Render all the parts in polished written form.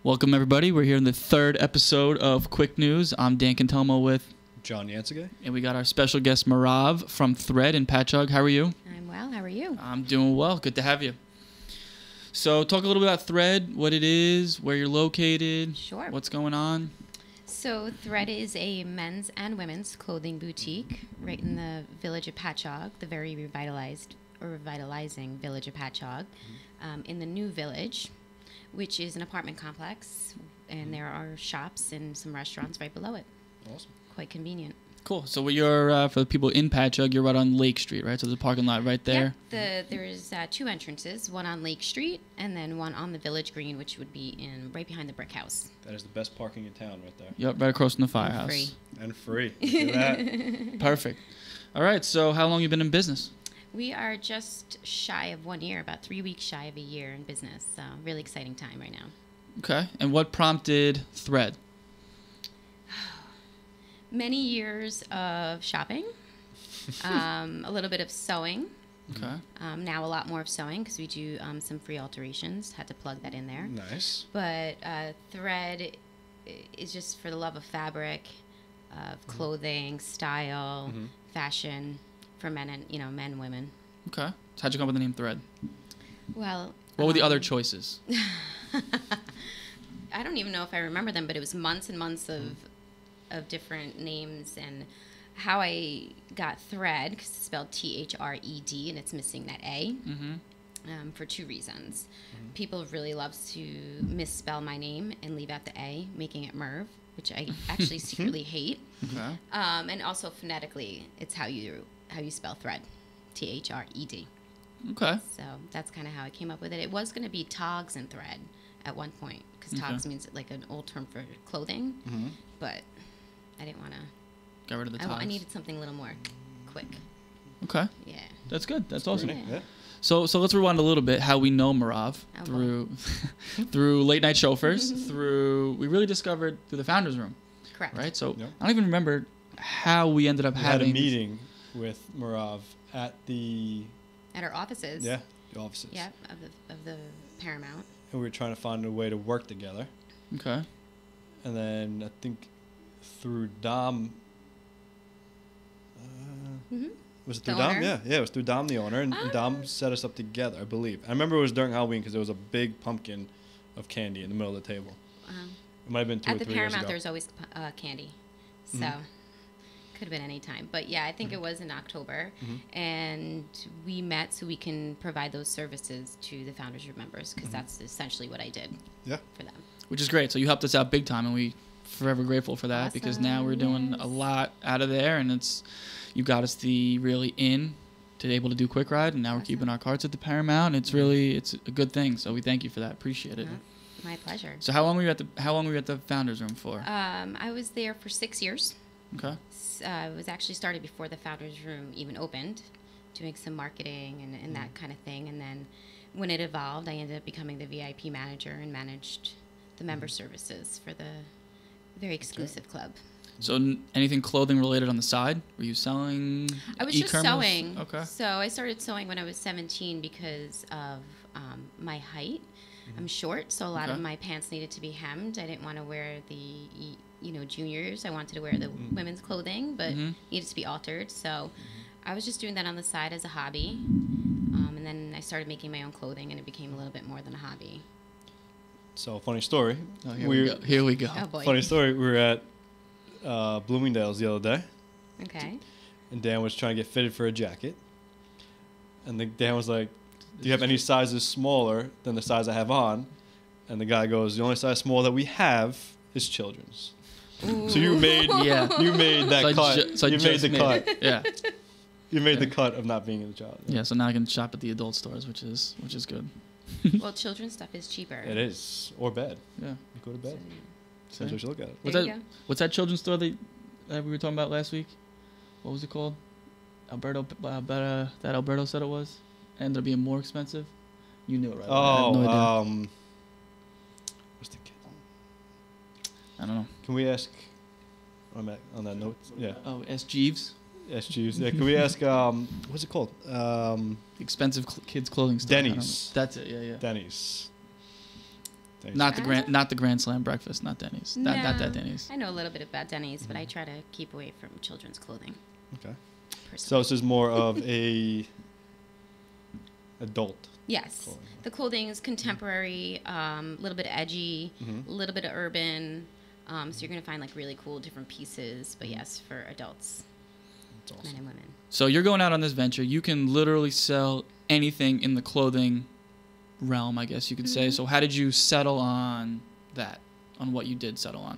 Welcome, everybody. We're here in the third episode of Qwik News. I'm Dan Cantelmo with John Yancigay. And we got our special guest, Marav from Thread in Patchogue. How are you? I'm well. How are you? I'm doing well. Good to have you. So talk a little bit about Thread, what it is, where you're located, Sure. what's going on. So Thread is a men's and women's clothing boutique right in the village of Patchogue, the very revitalizing village of Patchogue, in the new village, which is an apartment complex, and there are shops and some restaurants right below it. Awesome. Quite convenient. Cool. So you're, for the people in Patchogue, you're right on Lake Street, right? So there's a parking lot right there. Yep. There's two entrances, one on Lake Street and then one on the Village Green, which would be right behind the brick house. That is the best parking in town right there. Yep, right across from the firehouse. Free. And free. Look at that. Perfect. All right, so how long you been in business? We are just shy of 1 year, about 3 weeks shy of a year in business. So really exciting time right now. Okay. And what prompted Thread? Many years of shopping, a little bit of sewing. Okay. Now a lot more of sewing because we do some free alterations. Had to plug that in there. Nice. But Thread is just for the love of fabric, of clothing, style, fashion for men and men, women. Okay. So how'd you come up with the name Thread? Well, What were the other choices? I don't even know if I remember them, but it was months and months of different names, and how I got Thread, because it's spelled T-H-R-E-D, and it's missing that A, for two reasons. People really love to misspell my name and leave out the A, making it Merv, which I actually secretly hate. Okay. And also phonetically, it's how you spell Thread, T-H-R-E-D. Okay. So that's kind of how I came up with it. It was going to be Togs and Thread at one point, because Togs means like an old term for clothing, but I didn't want to. Got rid of the Togs. I needed something a little more quick. Okay. Yeah. That's good. That's awesome. Yeah. So let's rewind a little bit. How we know Marav through through late night chauffeurs, we really discovered through the founders room. Correct. Right. So I don't even remember how we ended up having had a meeting with Marav at our offices. Yeah, the offices. Yeah, of the Paramount. And we were trying to find a way to work together. Okay. And then I think through Dom. Was it through The Dom? owner? Yeah, it was through Dom, the owner, and Dom set us up together, I believe. I remember it was during Halloween because there was a big pumpkin of candy in the middle of the table. It might have been 2 or 3 years ago. At the Paramount, there's always candy, so could have been any time. But yeah, I think it was in October, and we met so we can provide those services to the founders group members, because that's essentially what I did. Yeah. For them. Which is great. So you helped us out big time, and we forever grateful for that, because now we're doing a lot out of there, and you got us really in to be able to do Quick Ride, and now we're keeping our carts at the Paramount. And it's a good thing. So we thank you for that. Appreciate it. My pleasure. So how long were you at the founders room for? I was there for 6 years. Okay. It was actually started before the founders room even opened, doing some marketing and that kind of thing. And then when it evolved, I ended up becoming the VIP manager and managed the member services for the very exclusive club. So anything clothing related on the side? Were you selling? I was just sewing. Okay. So I started sewing when I was 17 because of my height. I'm short, so a lot of my pants needed to be hemmed. I didn't want to wear the juniors. I wanted to wear the women's clothing, but needed to be altered. So I was just doing that on the side as a hobby. And then I started making my own clothing, and it became a little bit more than a hobby. So, funny story. Oh, here we go. Oh, boy. Funny story. We were at Bloomingdale's the other day. Okay. And Dan was trying to get fitted for a jacket. And Dan was like, do you have any sizes smaller than the size I have on? And the guy goes, the only size small that we have is children's. Ooh. So you made that cut. You made the cut. Yeah. You made the cut of not being in the child. Yeah, so now I can shop at the adult stores, which is good. Well, children's stuff is cheaper. It is. Or bed. Yeah. You go to bed. So, That's what you look at it. What's that children's store that we were talking about last week? What was it called? That Alberto said it was? Ended up being more expensive? You knew it, right? I have no idea. What's the kid? I don't know. Can we ask on that note? Yeah. Oh, S. Jeeves? S. Jeeves. Yeah. Can we ask, what's it called? Expensive kids clothing store. Denny's. That's it, yeah. Denny's. Denny's. Not the Grand Slam breakfast, not Denny's. Not that Denny's. I know a little bit about Denny's, but I try to keep away from children's clothing. Okay. Personally. So this is more of a adult. Yes. Clothing. The clothing is contemporary, a little bit edgy, a little bit of urban. So you're going to find like really cool different pieces, but yes, for adults, That's awesome. men and women. So you're going out on this venture. You can literally sell anything in the clothing realm, I guess you could say. So how did you settle on that, on what you did settle on?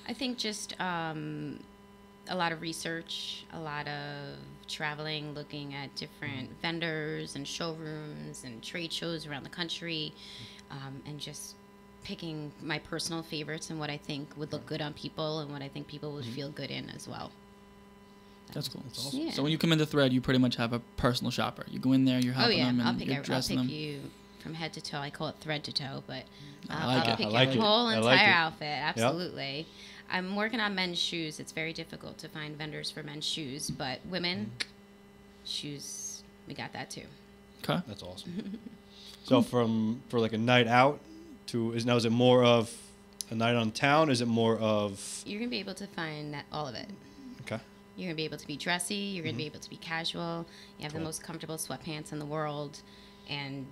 I think just a lot of research, a lot of traveling, looking at different vendors and showrooms and trade shows around the country, and just picking my personal favorites and what I think would look good on people and what I think people would feel good in as well. That's cool. That's awesome. Yeah. So when you come into Thread, you pretty much have a personal shopper. You go in there, you're helping them, I'll and pick you're I'll dressing pick them. you from head to toe. I call it thread to toe, but I like I'll it. pick I like your it. whole I entire like it. outfit. Absolutely. I'm working on men's shoes. It's very difficult to find vendors for men's shoes, but women shoes, we got that too. Okay. That's awesome. So for like a night out is it more of a night on town? Is it more of You're gonna be able to find all of it. okay? You're gonna be able to be dressy. You're gonna be able to be casual. You have the Cool. most comfortable sweatpants in the world, and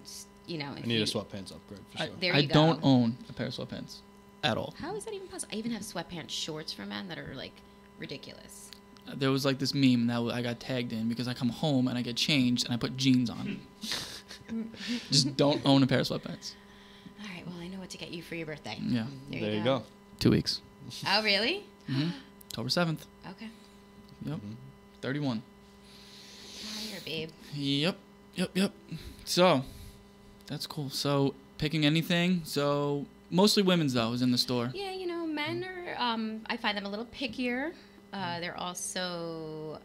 you know. I need a sweatpants upgrade for sure. There I you go. don't own a pair of sweatpants at all. How is that even possible? I even have sweatpants shorts for men that are like ridiculous. There was like this meme that I got tagged in because I come home and I get changed and I put jeans on. Just don't own a pair of sweatpants. All right. Well, I know what to get you for your birthday. Yeah. There you go. 2 weeks. Oh, really? October 7th. Okay. Yep. 31. Oh, you're a babe. Yep. So, that's cool. So, picking anything. So, mostly women's, though, is in the store. Yeah, you know, men are. I find them a little pickier. They're also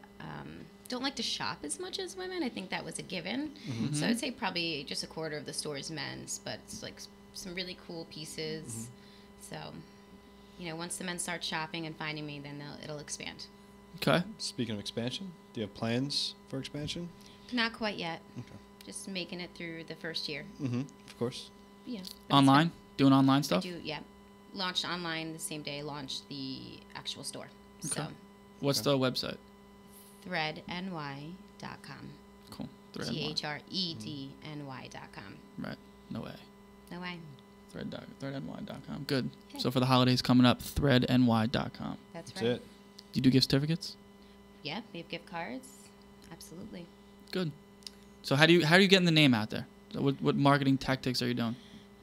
don't like to shop as much as women. I think that was a given. So I'd say probably just a quarter of the store is men's, but it's like some really cool pieces. So, you know, once the men start shopping and finding me, then it'll expand. Okay. Speaking of expansion, do you have plans for expansion? Not quite yet. Okay. Just making it through the first year. Of course. Yeah. but it's Online? good. Doing online I stuff? do, yeah. Launched online the same day. Launched the actual store. Okay. So What's the website? threadny.com. Cool. Thread NY. THREDNY.com. Right. No way. No way. Threadny.com. Good. Okay. So for the holidays coming up, threadny.com. That's That's right. it. Do you do gift certificates? Yeah, we have gift cards. Absolutely. Good. So how are you getting the name out there? So what marketing tactics are you doing?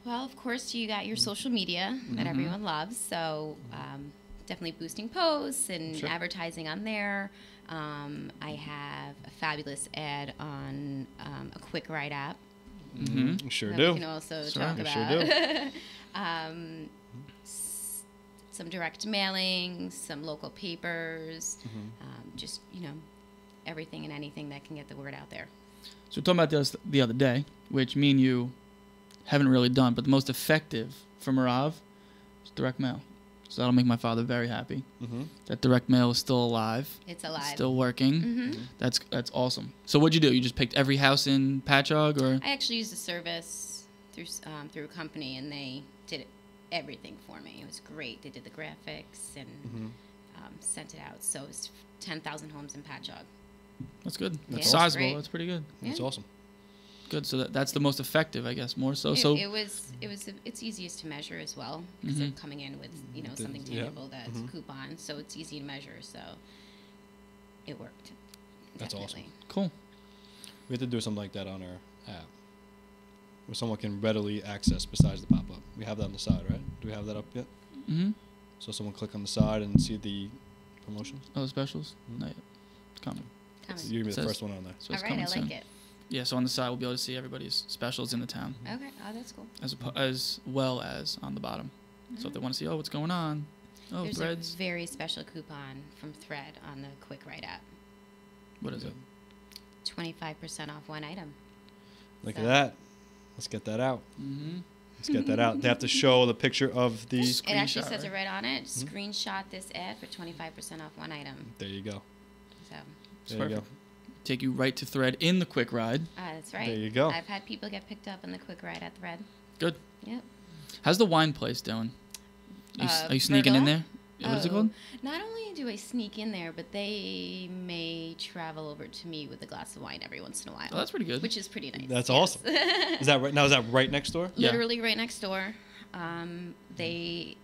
Well, of course, you got your social media that everyone loves. So definitely boosting posts and Sure. advertising on there. I have a fabulous ad on a Qwik Ride app. Mm-hmm. You sure that do. we can also Sure. talk You about. sure Some direct mailing, some local papers, just, you know, everything and anything that can get the word out there. So we're talking about this the other day, which me and you haven't really done, but the most effective for Marav is direct mail. So that'll make my father very happy. That direct mail is still alive. It's alive. Still working. That's awesome. So what'd you do? You just picked every house in Patchogue, or? I actually used a service through a company, and they did everything for me. It was great. They did the graphics and sent it out. So it was 10,000 homes in Patchogue. That's good. That's Yeah, sizable. great. That's pretty good. That's Yeah. awesome. Good. So that's the most effective, I guess. More so. It's easiest to measure as well because they're coming in with something tangible that's a coupon, so it's easy to measure. So it worked. That's awesome. Definitely. Cool. We have to do something like that on our app, where someone can readily access besides the pop-up. We have that on the side, right? Do we have that up yet? Mm-hmm. So someone click on the side and see the promotions. Other specials? Not yet. It's coming. Coming. You're gonna be the Says- first one on there. So All it's right, coming I soon. like it. Yeah. So on the side, we'll be able to see everybody's specials in the town, Okay, oh, that's cool. as well as on the bottom. So if they want to see, what's going on? Oh, There's threads. a very special coupon from Thread on the Qwik Ride app. What is it? 25% off one item. Look So- at that. Let's get that out. Mm-hmm. Let's get that out. They have to show the picture of the. It actually Screenshot, says right? it right on it. Screenshot this ad for 25% off one item. There you go. So There you go. Take you right to Thread in the Quick Ride. that's right. There you go. I've had people get picked up in the Qwik Ride at Thread. Good. Yep. How's the wine place doing? Are you sneaking in there? What is it called? Not only do I sneak in there, but they may travel over to me with a glass of wine every once in a while. Oh, that's pretty good. Which is pretty nice. That's awesome. Is that right? Now, is that right next door? Yeah. Literally right next door. They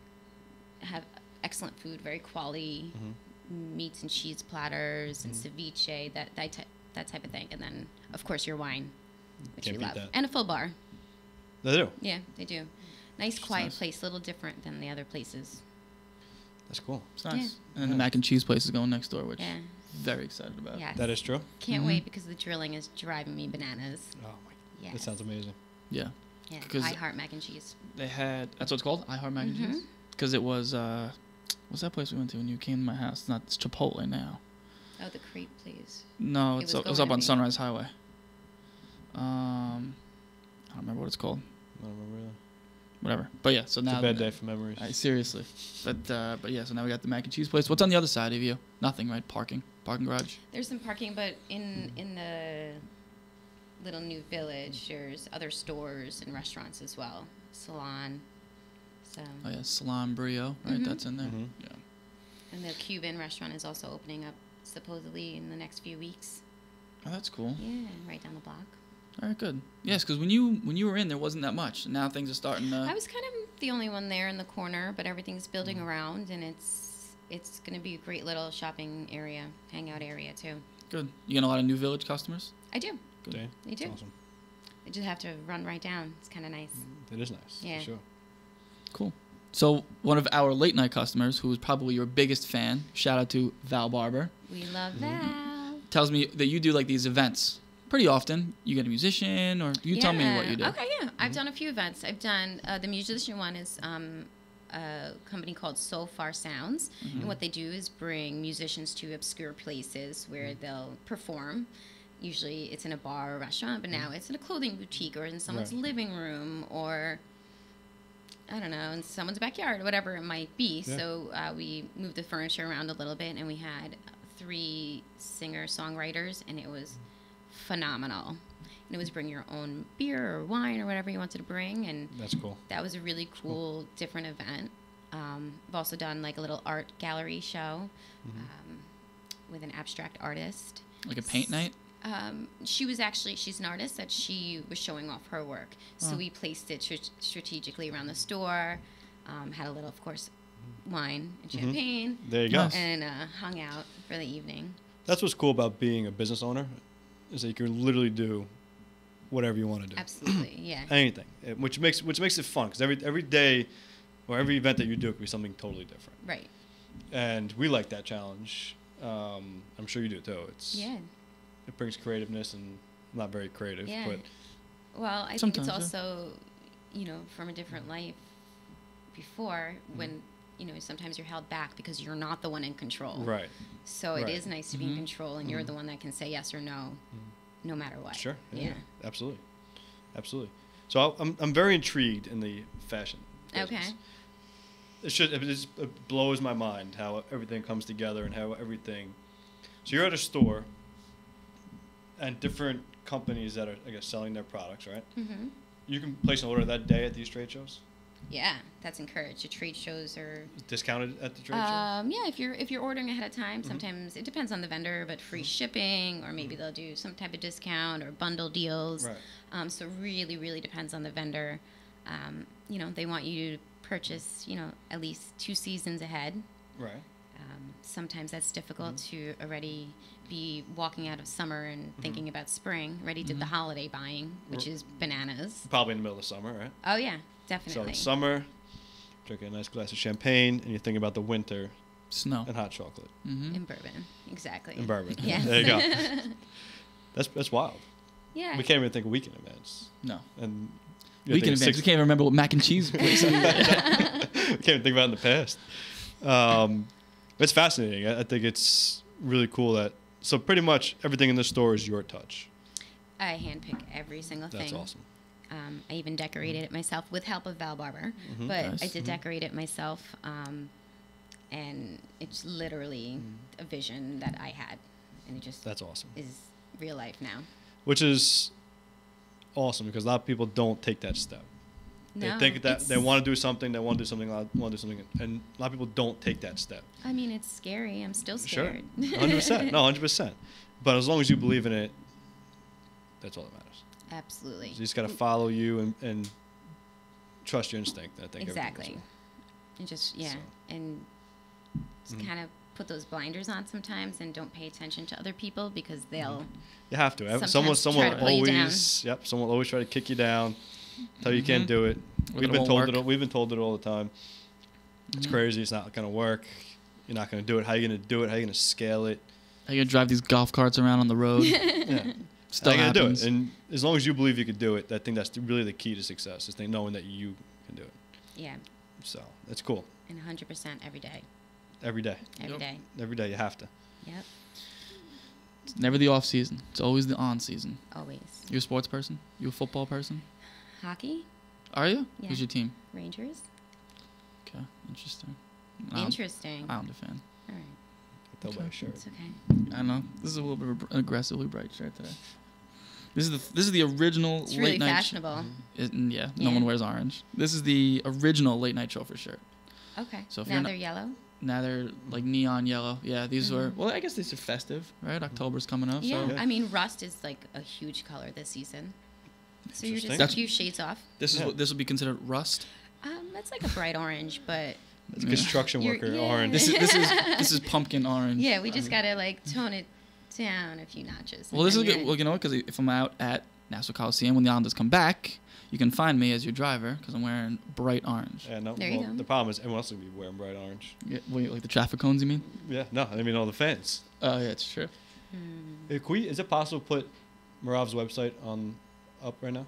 have excellent food, very quality meats and cheese platters and ceviche, that type of thing. And then, of course, your wine, which Can't we beat love. that. And a full bar. They do. Yeah, they do. Nice, quiet nice. place, a little different than the other places. That's cool. It's nice. Yeah. And then the mac and cheese place is going next door, which Yeah. very excited about. Yes. That is true. Can't wait because the drilling is driving me bananas. Oh my. Yes. That sounds amazing. Yeah. Yeah. 'Cause I heart mac and cheese. They had, that's what it's called? I Heart Mac and Cheese? Because it was, what's that place we went to when you came to my house? It's Chipotle now. Oh, the crepe, please. No, It it was was going up to on be. Sunrise Highway. I don't remember what it's called. I don't remember that. Whatever. But yeah, so It's now. a bad day for memories. Seriously. But yeah, so now we got the mac and cheese place. What's on the other side of you? Nothing, right? Parking garage. There's some parking, but in the little new village, there's other stores and restaurants as well. Salon. So. Oh yeah, Salon Brio, right? That's in there. Mhm. Yeah. And the Cuban restaurant is also opening up supposedly in the next few weeks. Oh, that's cool. Yeah, right down the block. All right, good. Yes, because when you were in, there wasn't that much. Now things are starting to. I was kind of the only one there in the corner, but everything's building around, and it's going to be a great little shopping area, hangout area too. Good. You get a lot of new village customers. I do. Good. Okay. I do. That's awesome. I just have to run right down. It's kind of nice. It is nice. Yeah. For sure. Cool. So one of our late night customers, who is probably your biggest fan, shout out to Val Barber, We love Val. tells me that you do like these events pretty often. You get a musician, or you tell me what you do. Okay, yeah. I've done a few events. I've done the musician one is a company called So Far Sounds, and what they do is bring musicians to obscure places where they'll perform. Usually it's in a bar or restaurant, but now it's in a clothing boutique or in someone's Right. living room or I don't know, in someone's backyard, whatever it might be. Yeah. So we moved the furniture around a little bit, and we had 3 singer-songwriters, and it was phenomenal. And it was bring your own beer or wine or whatever you wanted to bring, and That's cool. that was a really cool, different event. I've also done like a little art gallery show with an abstract artist. Like a paint night. She's an artist that she was showing off her work. So we placed it strategically around the store, had a little, of course, wine and champagne, There you go. Nice. and hung out for the evening. That's what's cool about being a business owner, is that you can literally do whatever you want to do. Absolutely, yeah. Anything, which makes it fun, because every day or every event that you do could be something totally different. Right. And we like that challenge. I'm sure you do too. Yeah. It brings creativeness, and I'm not very creative, Yeah. but Well, I think Sometimes, it's yeah. also, from a different life before when, sometimes you're held back because you're not the one in control. right. So Right. it is nice to be in control, and you're the one that can say yes or no, no matter what. Sure. Yeah. Absolutely. Absolutely. So I'm very intrigued in the fashion business. Okay. It blows my mind how everything comes together and how everything. So you're at a store, and different companies that are, I guess, selling their products, right? Mm-hmm. You can place an order that day at these trade shows. Yeah, that's encouraged. The trade shows are Discounted at the trade show. yeah, if you're ordering ahead of time, sometimes it depends on the vendor, but free shipping, or maybe they'll do some type of discount or bundle deals. Right. So it really, really depends on the vendor. They want you to purchase, at least 2 seasons ahead. Right. Sometimes that's difficult to already be walking out of summer and thinking about spring, ready to the holiday buying, which is bananas. Probably in the middle of summer, right? Oh yeah, So definitely. it's summer, drinking a nice glass of champagne, and you're thinking about the winter Snow. and hot chocolate In bourbon, exactly. and bourbon. Yes. There you go. That's wild. Yeah. We can't even think of weekend events. No. And Weekend events. We can't even remember what mac and cheese place. we can't even think about it in the past. It's fascinating. I think it's really cool that. So pretty much everything in the store is your touch. I handpick every single thing. That's awesome. I even decorated it myself with help of Val Barber, but Nice. I did decorate it myself, and it's literally a vision that I had, and it just That's awesome. is real life now. Which is awesome because a lot of people don't take that step. They No, think that it's- they want to do something, and a lot of people don't take that step. I mean, it's scary. I'm still Sure, scared. 100%. No, 100%. But as long as you believe in it, that's all that matters. Absolutely. So you just got to follow you and trust your instinct. I think Exactly. everything And just, yeah. So. And just kind of put those blinders on sometimes and don't pay attention to other people because they'll. You have to. Sometimes Someone try to pull you down. always. Yep. Someone will always try to kick you down, tell you can't do it. Or We've that it been won't told work. it. We've been told it all the time. It's crazy. It's not gonna work. You're not gonna do it. How are you gonna do it? How are you gonna scale it? How you gonna drive these golf carts around on the road? Yeah. Still How you gonna do happens. it? And as long as you believe you could do it, I think that's really the key to success. Is knowing that you can do it. Yeah. So that's cool. And 100% every day. Every day. Every Yep. day. Every day you have to. Yep. It's never the off season. It's always the on season. Always. You a sports person? You a football person? Hockey, Are you? Yeah. Who's your team? Rangers. Okay, interesting. Interesting. I'm a fan. All right. Tell by your shirt. It's okay. I know this is a little bit of an aggressively bright shirt today. This is the original It's late really night. fashionable. Yeah, no Yeah. one wears orange. This is the original late night chauffeur shirt. Okay. So if now you're they're yellow. Now they're like neon yellow. Yeah, these were. Well, I guess these are festive, right? October's coming up. Yeah. So I mean, rust is like a huge color this season. So you're just Interesting. a That's- few shades off. this is Yeah. what this would be considered rust. That's like a bright orange, but It's construction You're- worker yeah. orange. This is pumpkin orange. yeah, we just gotta like tone it down a few notches. Well, and this is then good. you're- Well, you know what? Because if I'm out at Nassau Coliseum when the Islanders come back, you can find me as your driver because I'm wearing bright orange. Yeah, no. There you Well, go. the problem is everyone else will be wearing bright orange. Yeah, wait, like the traffic cones, you mean? Yeah, no, I mean all the fans. Oh, yeah, it's true. Hey, is it possible to put Marav's website up right now?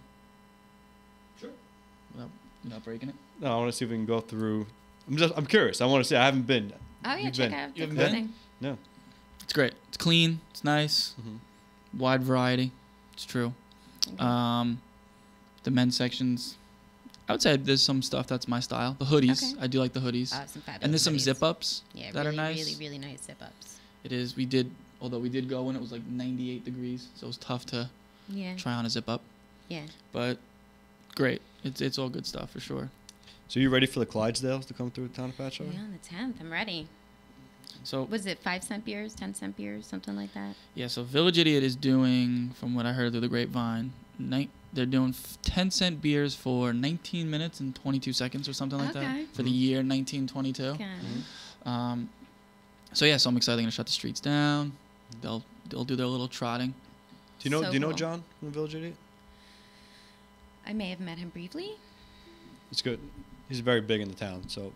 You're not breaking it. No, I want to see if we can go through. I'm curious. I want to see. I haven't been. Oh yeah, You've check been- out you the haven't clothing. No. It's great. It's clean. It's nice. Wide variety. It's true. The men's sections. I would say there's some stuff that's my style. The hoodies. Okay. I do like the hoodies. Some fabulous And there's some hoodies. zip ups Yeah, that really, are nice. really, really nice zip ups. It is. Although we did go when it was like 98 degrees, so it was tough to Yeah. try on a zip up. Yeah. But great. It's all good stuff for sure. So you ready for the Clydesdales to come through the town of Patchogue? Yeah, on the 10th. I'm ready. So Was it 5-cent beers, 10-cent beers, something like that? yeah, so Village Idiot is doing, from what I heard through the grapevine, they're doing 10-cent beers for 19 minutes and 22 seconds or something like Okay. that for the year 1922. Got it. So yeah, so I'm excited. They're gonna shut the streets down. They'll do their little trotting. Do you know cool. John from the Village Idiot? I may have met him briefly. It's good. He's very big in the town, so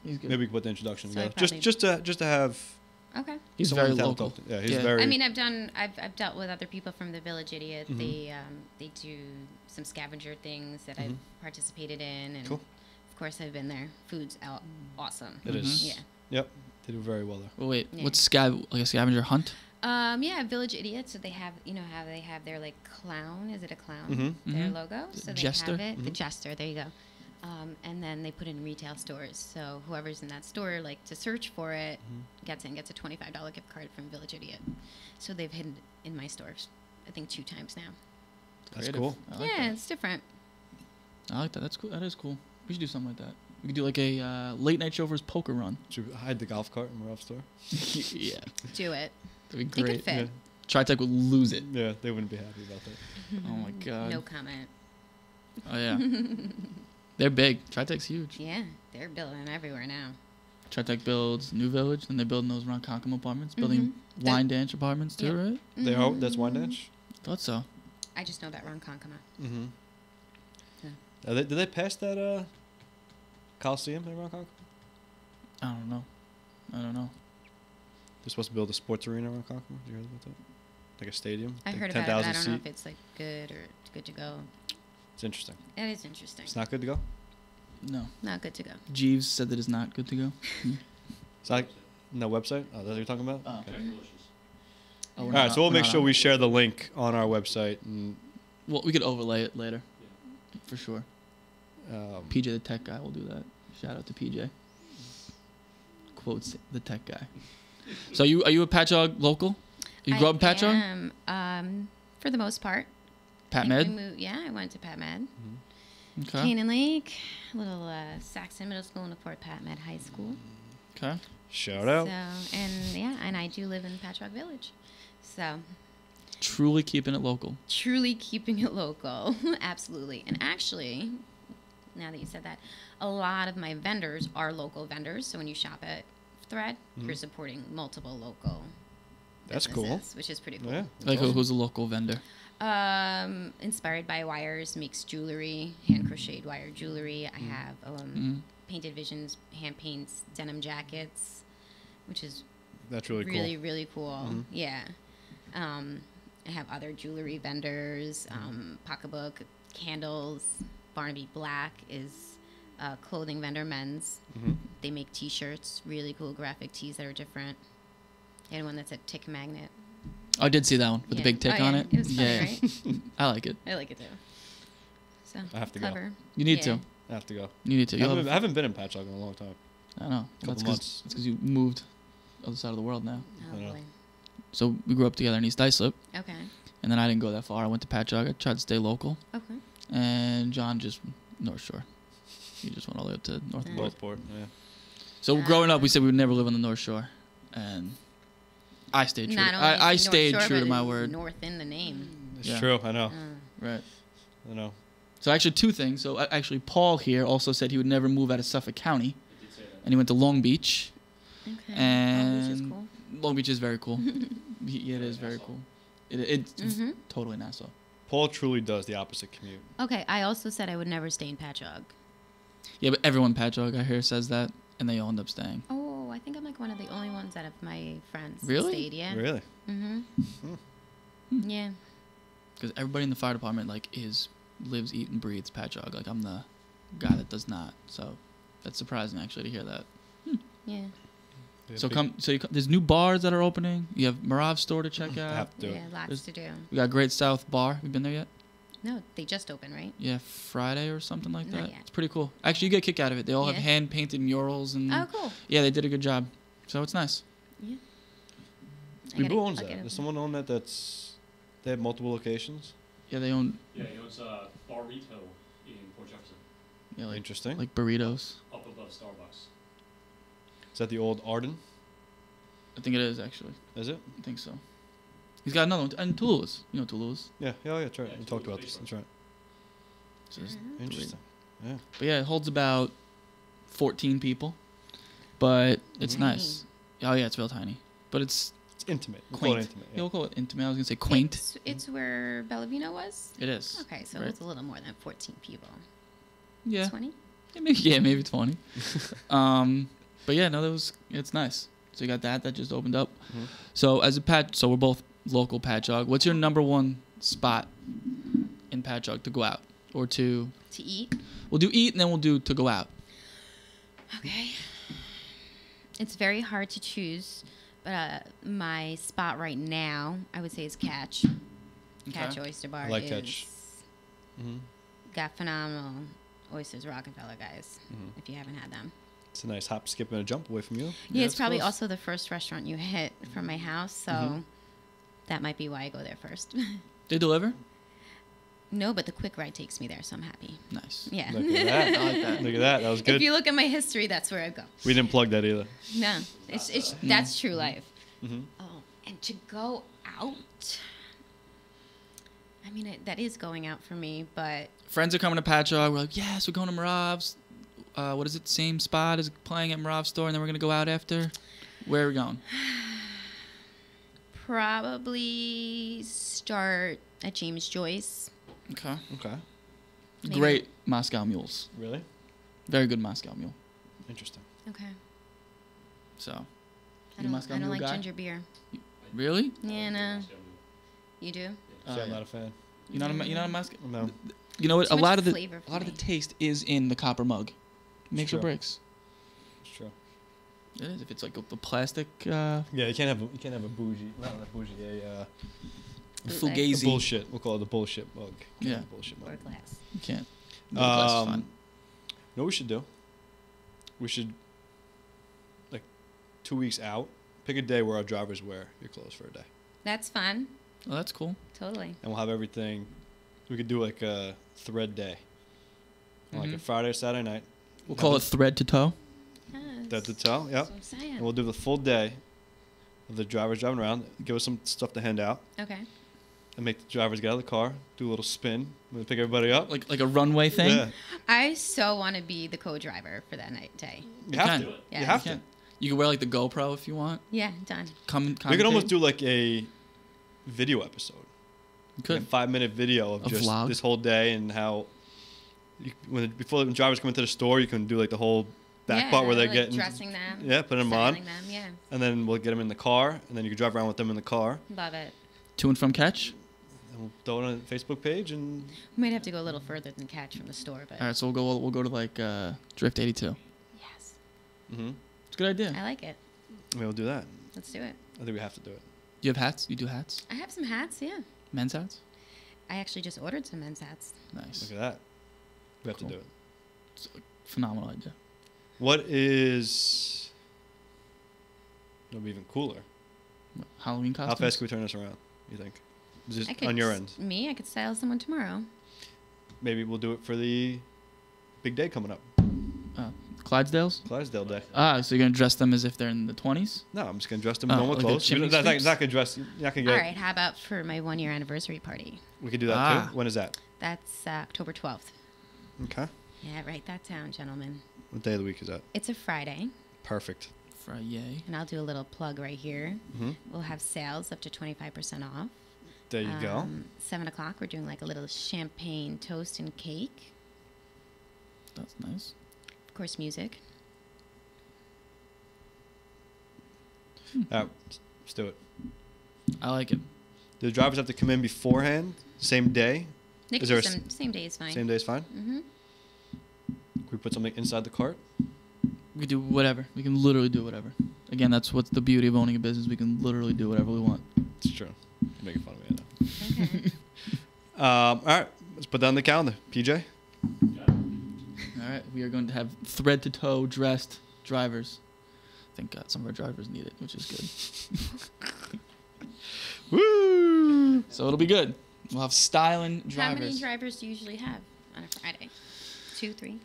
He's good. maybe we can put the introduction So I together. Just to have. Okay. He's someone very in town local. talk to. Yeah, he's Yeah. very. I mean, I've dealt with other people from the Village Idiot. They do some scavenger things that I've participated in, and Cool. of course I've been there. Food's awesome. It is. Yeah. Yep. They do very well there. Oh, wait, Yeah. what's like a scavenger hunt? Yeah, Village Idiot. So they have, how they have their like clown. Is it a clown? Their Mhm. logo. So they Jester? have it. The Jester. There you go. And then they put it in retail stores. So whoever's in that store, like to search for it, gets a $25 gift card from Village Idiot. So they've hidden it in my stores, I think 2 times now. That's Creative. cool. I like Yeah, that. it's different. I like that. That's cool. That is cool. We should do something like that. We could do like a late night chauffeurs poker run. Should we hide the golf cart in Marav's store? Yeah, Do it. that'd be It great. could fit. TriTech would lose it. Yeah, they wouldn't be happy about that. Oh my god. No comment. Oh yeah. They're big. TriTech's huge. Yeah, they're building everywhere now. TriTech builds New Village, and they're building those Ronkonkoma apartments, building Wine Dance apartments too, Yep. right? They are. That's Wine Dance. Thought so. I just know about Ronkonkoma. Mm-hmm. Yeah. Did they pass that Coliseum in Ronkonkoma? I don't know. They're supposed to build a sports arena in Ronkonkoma. Did you hear about that? Like a stadium. I like heard about it, but I 10,000 don't know seat. if it's like good or it's good to go. It's interesting. It is interesting. It's not good to go. No. Not good to go. Jeeves said that it's not good to go. It's like no website. Oh, that's what you're talking about. Oh. Okay. Oh, All right, so we'll make sure we share the link on our website. And Well, we could overlay it later. For sure. um, PJ the tech guy will do that. Shout out to PJ. Quotes the tech guy. So are you a Patchogue local? You grew up in Patchogue? For the most part. Pat We Med? moved, yeah, I went to Pat Med. Okay. Canaan Lake, little Saxon Middle School, and Fort Pat Med High School. Okay. Shout out. So, and I do live in Patchogue Village. So, Truly keeping it local. truly keeping it local. Absolutely. And actually, now that you said that, a lot of my vendors are local vendors. So when you shop at Thread, you're supporting multiple local That's cool. businesses, which is pretty cool. Yeah. Like who's a local vendor? Inspired by Wires, makes jewelry, hand crocheted wire jewelry. I have Painted Visions, hand paints denim jackets, which is That's really cool. really cool. Yeah. I have other jewelry vendors, pocketbook, candles. Barnaby Black is a clothing vendor, men's. They make T-shirts, really cool graphic tees that are different. And one that's a tick magnet. I did see that one with the big tick on it. It was funny, right? I like it. I like it too. So I have to go. clever. You need to. I have to go. You need to. I haven't been in Patchogue in a long time. I know. Couple That's months. because you moved other side of the world now. Oh I know. boy. So we grew up together in East Islip, Okay. and then I didn't go that far. I went to Patchogue. I tried to stay local, Okay. and John just North Shore. He just went all the way up to North Port. Northport. Yeah. So growing up, we said we would never live on the North Shore, and I stayed true. Not only I North stayed Shore, true to but my it's word. North in the name. It's Yeah. true. I know. Right. I know. So actually, two things. So actually, Paul here also said he would never move out of Suffolk County, and he went to Long Beach. Okay. And Long Beach is cool. Long Beach is very cool. It is very cool. It's Mm-hmm. totally Nassau. Paul truly does the opposite commute. Okay, I also said I would never stay in Patchogue. Yeah, but everyone in Patchogue I hear says that, and they all end up staying. Oh, I think I'm like one of the only ones out of my friends Really? stayed. Yeah. Really? Mm-hmm. Yeah. Because everybody in the fire department lives, eat, and breathes Patchogue. Like I'm the guy that does not. So that's surprising actually to hear that. Yeah. So there's new bars that are opening. You have Mirav's store to check I out. have to do it. Yeah, lots There's- to do. We got Great South Bar. You been there yet? No, they just opened, right? Yeah, Friday or something like Not that. yet. It's pretty cool. Actually, you get a kick out of it. They all have Yeah? hand painted murals and Oh, cool. yeah, they did a good job. So it's nice. Yeah. Who owns that? Does someone own that? They have multiple locations. Yeah, they own Yeah, he owns Barrito in Port Jefferson, like Interesting. like burritos. up above Starbucks. Is that the old Arden? I think it is actually. Is it? I think so. He's got another one and Toulouse. You know Toulouse. Yeah. Yeah. That's right. Yeah, We talked Toulouse about this. Beachfront. That's right. So it's Interesting. Yeah. But yeah, it holds about 14 people. But it's Tiny. nice. Oh yeah, it's real tiny. But it's It's intimate. We'll quaint. call it intimate. Yeah, we'll call it intimate. I was gonna say quaint. It's where Bellavino was? It is. Okay, so Right. it's a little more than 14 people. Yeah. 20? Maybe 20. But yeah, no, it's nice. So you got that just opened up. Mhm. So so we're both local Patchogue. What's your number one spot in Patchogue to go out or to? To eat? We'll do eat and then we'll do to go out. Okay. It's very hard to choose, but my spot right now, I would say, is Catch. Catch Oyster Bar I like is Catch. Mm-hmm. got phenomenal oysters, Rockefeller guys. Mhm. If you haven't had them, It's a nice hop, skip, and a jump away from you. yeah, it's it's probably close. also the first restaurant you hit from my house, so that might be why I go there first. They deliver? No, but the Qwik ride takes me there, so I'm happy. Nice. Yeah. Look at that. I like that. Look at that. That was good. If you look at my history, that's where I go. We didn't plug that either. No, it's that's true life. Mm-hmm. Oh, and to go out. I mean, that is going out for me, but Friends are coming to Patchogue. We're like, yes, we're going to Mirav's. What is it? Same spot as playing at Mirav's store, and then we're gonna go out after. Where are we going? probably start at James Joyce. Okay. Okay. Maybe. Great Moscow mules. Really? Very good Moscow mule. Interesting. Okay. So, I You don't, Moscow I don't Mule like guy? ginger beer. really? Yeah, no. You do? See, Yeah. I'm not a fan. You're not a Moscow. No. You know what? Too A much lot of the flavor for me. taste is in the copper mug. Makes or True. breaks. It's true. It is. If it's like the plastic Yeah, you can't have a bougie. Not a bougie. A Bootleg. fugazi. bullshit. We'll call it the bullshit mug. Can't Yeah. have a bullshit mug. Or glass. You can't. Middle class is You fine. know what we should do? We should, like, 2 weeks out, pick a day where our drivers wear your clothes for a day. That's fun. Oh, that's cool. Totally. And we'll have everything. We could do like a thread day. And we'll have everything, like, 2 weeks out, pick a day where our drivers wear your clothes for a day. That's fun. And we'll have everything, 2 weeks out, pick a day where our drivers wear your clothes for a day. And we'll have everything like a Friday or Saturday night. We'll call it thread to toe. Yes. Dead to toe, yep. That's what I'm saying. And we'll do the full day of the drivers driving around, give us some stuff to hand out, Okay. and make the drivers get out of the car, do a little spin, we'll pick everybody up. Like a runway thing. Yeah. I so want to be the co-driver for that day. You have can. to. Yeah. You have You to. can. You can wear like the GoPro if you want. Yeah, done. We could almost do like a video episode. You could. Like a 5-minute video of A just vlog. this whole day and how before the drivers come into the store, you can do like the whole back part where they're like getting dressing them. Yeah, putting them on. styling them, yeah. And then we'll get them in the car, and then you can drive around with them in the car. Love it. To and from catch. And we'll throw it on the Facebook page, and We might have to go a little further than catch from the store, but All right, so we'll go to like Drift 82. yes, It's a good idea. I like it. we'll do that. Let's do it. I think we have to do it. Do you have hats? You do hats? I have some hats, yeah. Men's hats? I actually just ordered some men's hats. Nice. Look at that. We have Cool. to do it. It's a phenomenal idea. What is? It'll be even cooler. What, Halloween costumes? How fast can we turn this around? You think? Just I could on your end. I could style someone tomorrow. Maybe we'll do it for the big day coming up, Clydesdales? Clydesdale Day. Ah, so you're gonna dress them as if they're in the 20s? No, I'm just gonna dress them in Oh, normal like the clothes. chimney Not sweeps? gonna dress. You're not gonna All get. right, how about for my 1-year anniversary party? We could do that Ah. too. When is that? That's October 12th. Okay. Yeah, write that down, gentlemen. What day of the week is that? It's a Friday, Perfect. Friday. and I'll do a little plug right here. hmm We'll have sales up to 25% off. There you go. 7 o'clock, we're doing like a little champagne toast and cake. That's nice. Of course, music. All right, let's do it. I like it. Do the drivers have to come in beforehand, same day? They Is can there do a same day is fine. Same day is fine. Mm-hmm. Can we put something inside the cart? We can do whatever. We can literally do whatever. Again, that's what's the beauty of owning a business. We can literally do whatever we want. It's true. You're making fun of me. I know. Okay. All right, let's put that on the calendar. PJ? All right, we are going to have thread to toe dressed drivers. Thank God some of our drivers need it, which is good. Woo! So it'll be good. We'll have styling How many drivers. drivers do you usually have on a Friday? 2, 3? In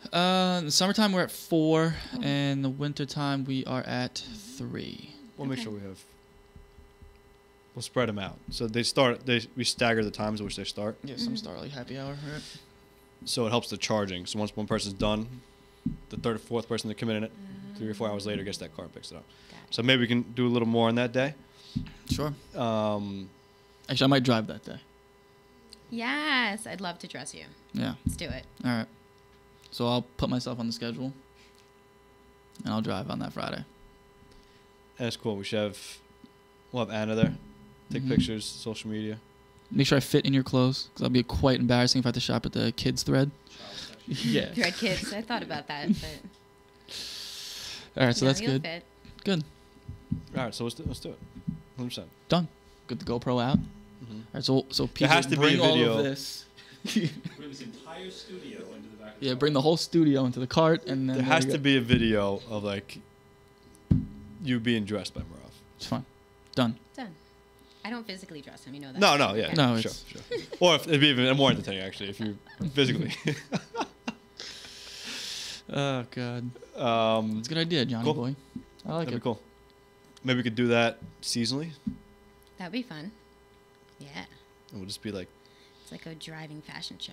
the summertime we're at 4, and the wintertime we are at 3. We'll make Okay. sure we have. We'll spread them out. So they start. We stagger the times at which they start, Yeah, some start like happy hour, right? so it helps the charging. So once one person's done, the third or fourth person to come in it 3 or 4 hours later gets that car and picks it up. Got it. So maybe we can do a little more on that day. Sure. Um, Actually, I might drive that day. Yes, I'd love to dress you. Yeah. Let's do it. All right. So I'll put myself on the schedule, and I'll drive on that Friday. and it's cool. We'll have Anna there, take Mhm. pictures, social media. Make sure I fit in your clothes, because that'll be quite embarrassing if I have to shop at the kids thread. Yeah. If you had kids, I thought about that, but All right, so no, that's you'll good. fit. Good. All right, so let's do it. 100%. Done. Get the GoPro out. Mm-hmm. All right, so There has to be bring a all video. of this. Bring this entire studio into the back of the Yeah, car. bring the whole studio into the cart, and then There has to be a video of like you being dressed by Marav. It's fine. Done. Done. I don't physically dress him, you know that. No, yeah, Okay. No, sure, it's- sure. Or if, it'd be even more entertaining actually if you physically. Oh God, um, it's a good idea, Johnny Cool. boy. I like that'd it. be cool. Maybe we could do that seasonally. That'd be fun. Yeah. And we'll just be like, It's like a driving fashion show.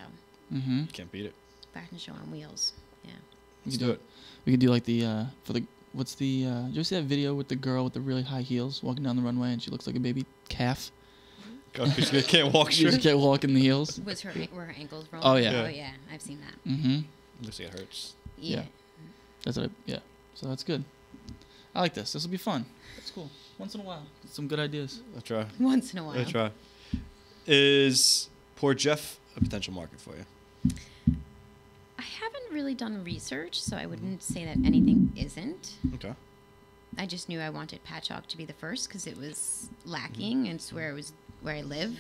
Mm-hmm. can't beat it. Fashion show on wheels. Yeah. Let's do it. We could do like the for the what's the did you ever see that video with the girl with the really high heels walking down the runway and she looks like a baby calf? Because you can't walk She straight. can't walk in the heels. Were her ankles rolling? Oh, yeah. Yeah. Oh yeah, I've seen that. Mm-hmm. Looks like it hurts. Yeah. That's what. Yeah. So that's good. I like this. This will be fun. That's cool. Once in a while, some good ideas. I'll try. Once in a while. I'll try. Is Port Jeff a potential market for you? I haven't really done research, so I wouldn't say that anything isn't. Okay. I just knew I wanted Patchogue to be the first because it was lacking and it's where I live,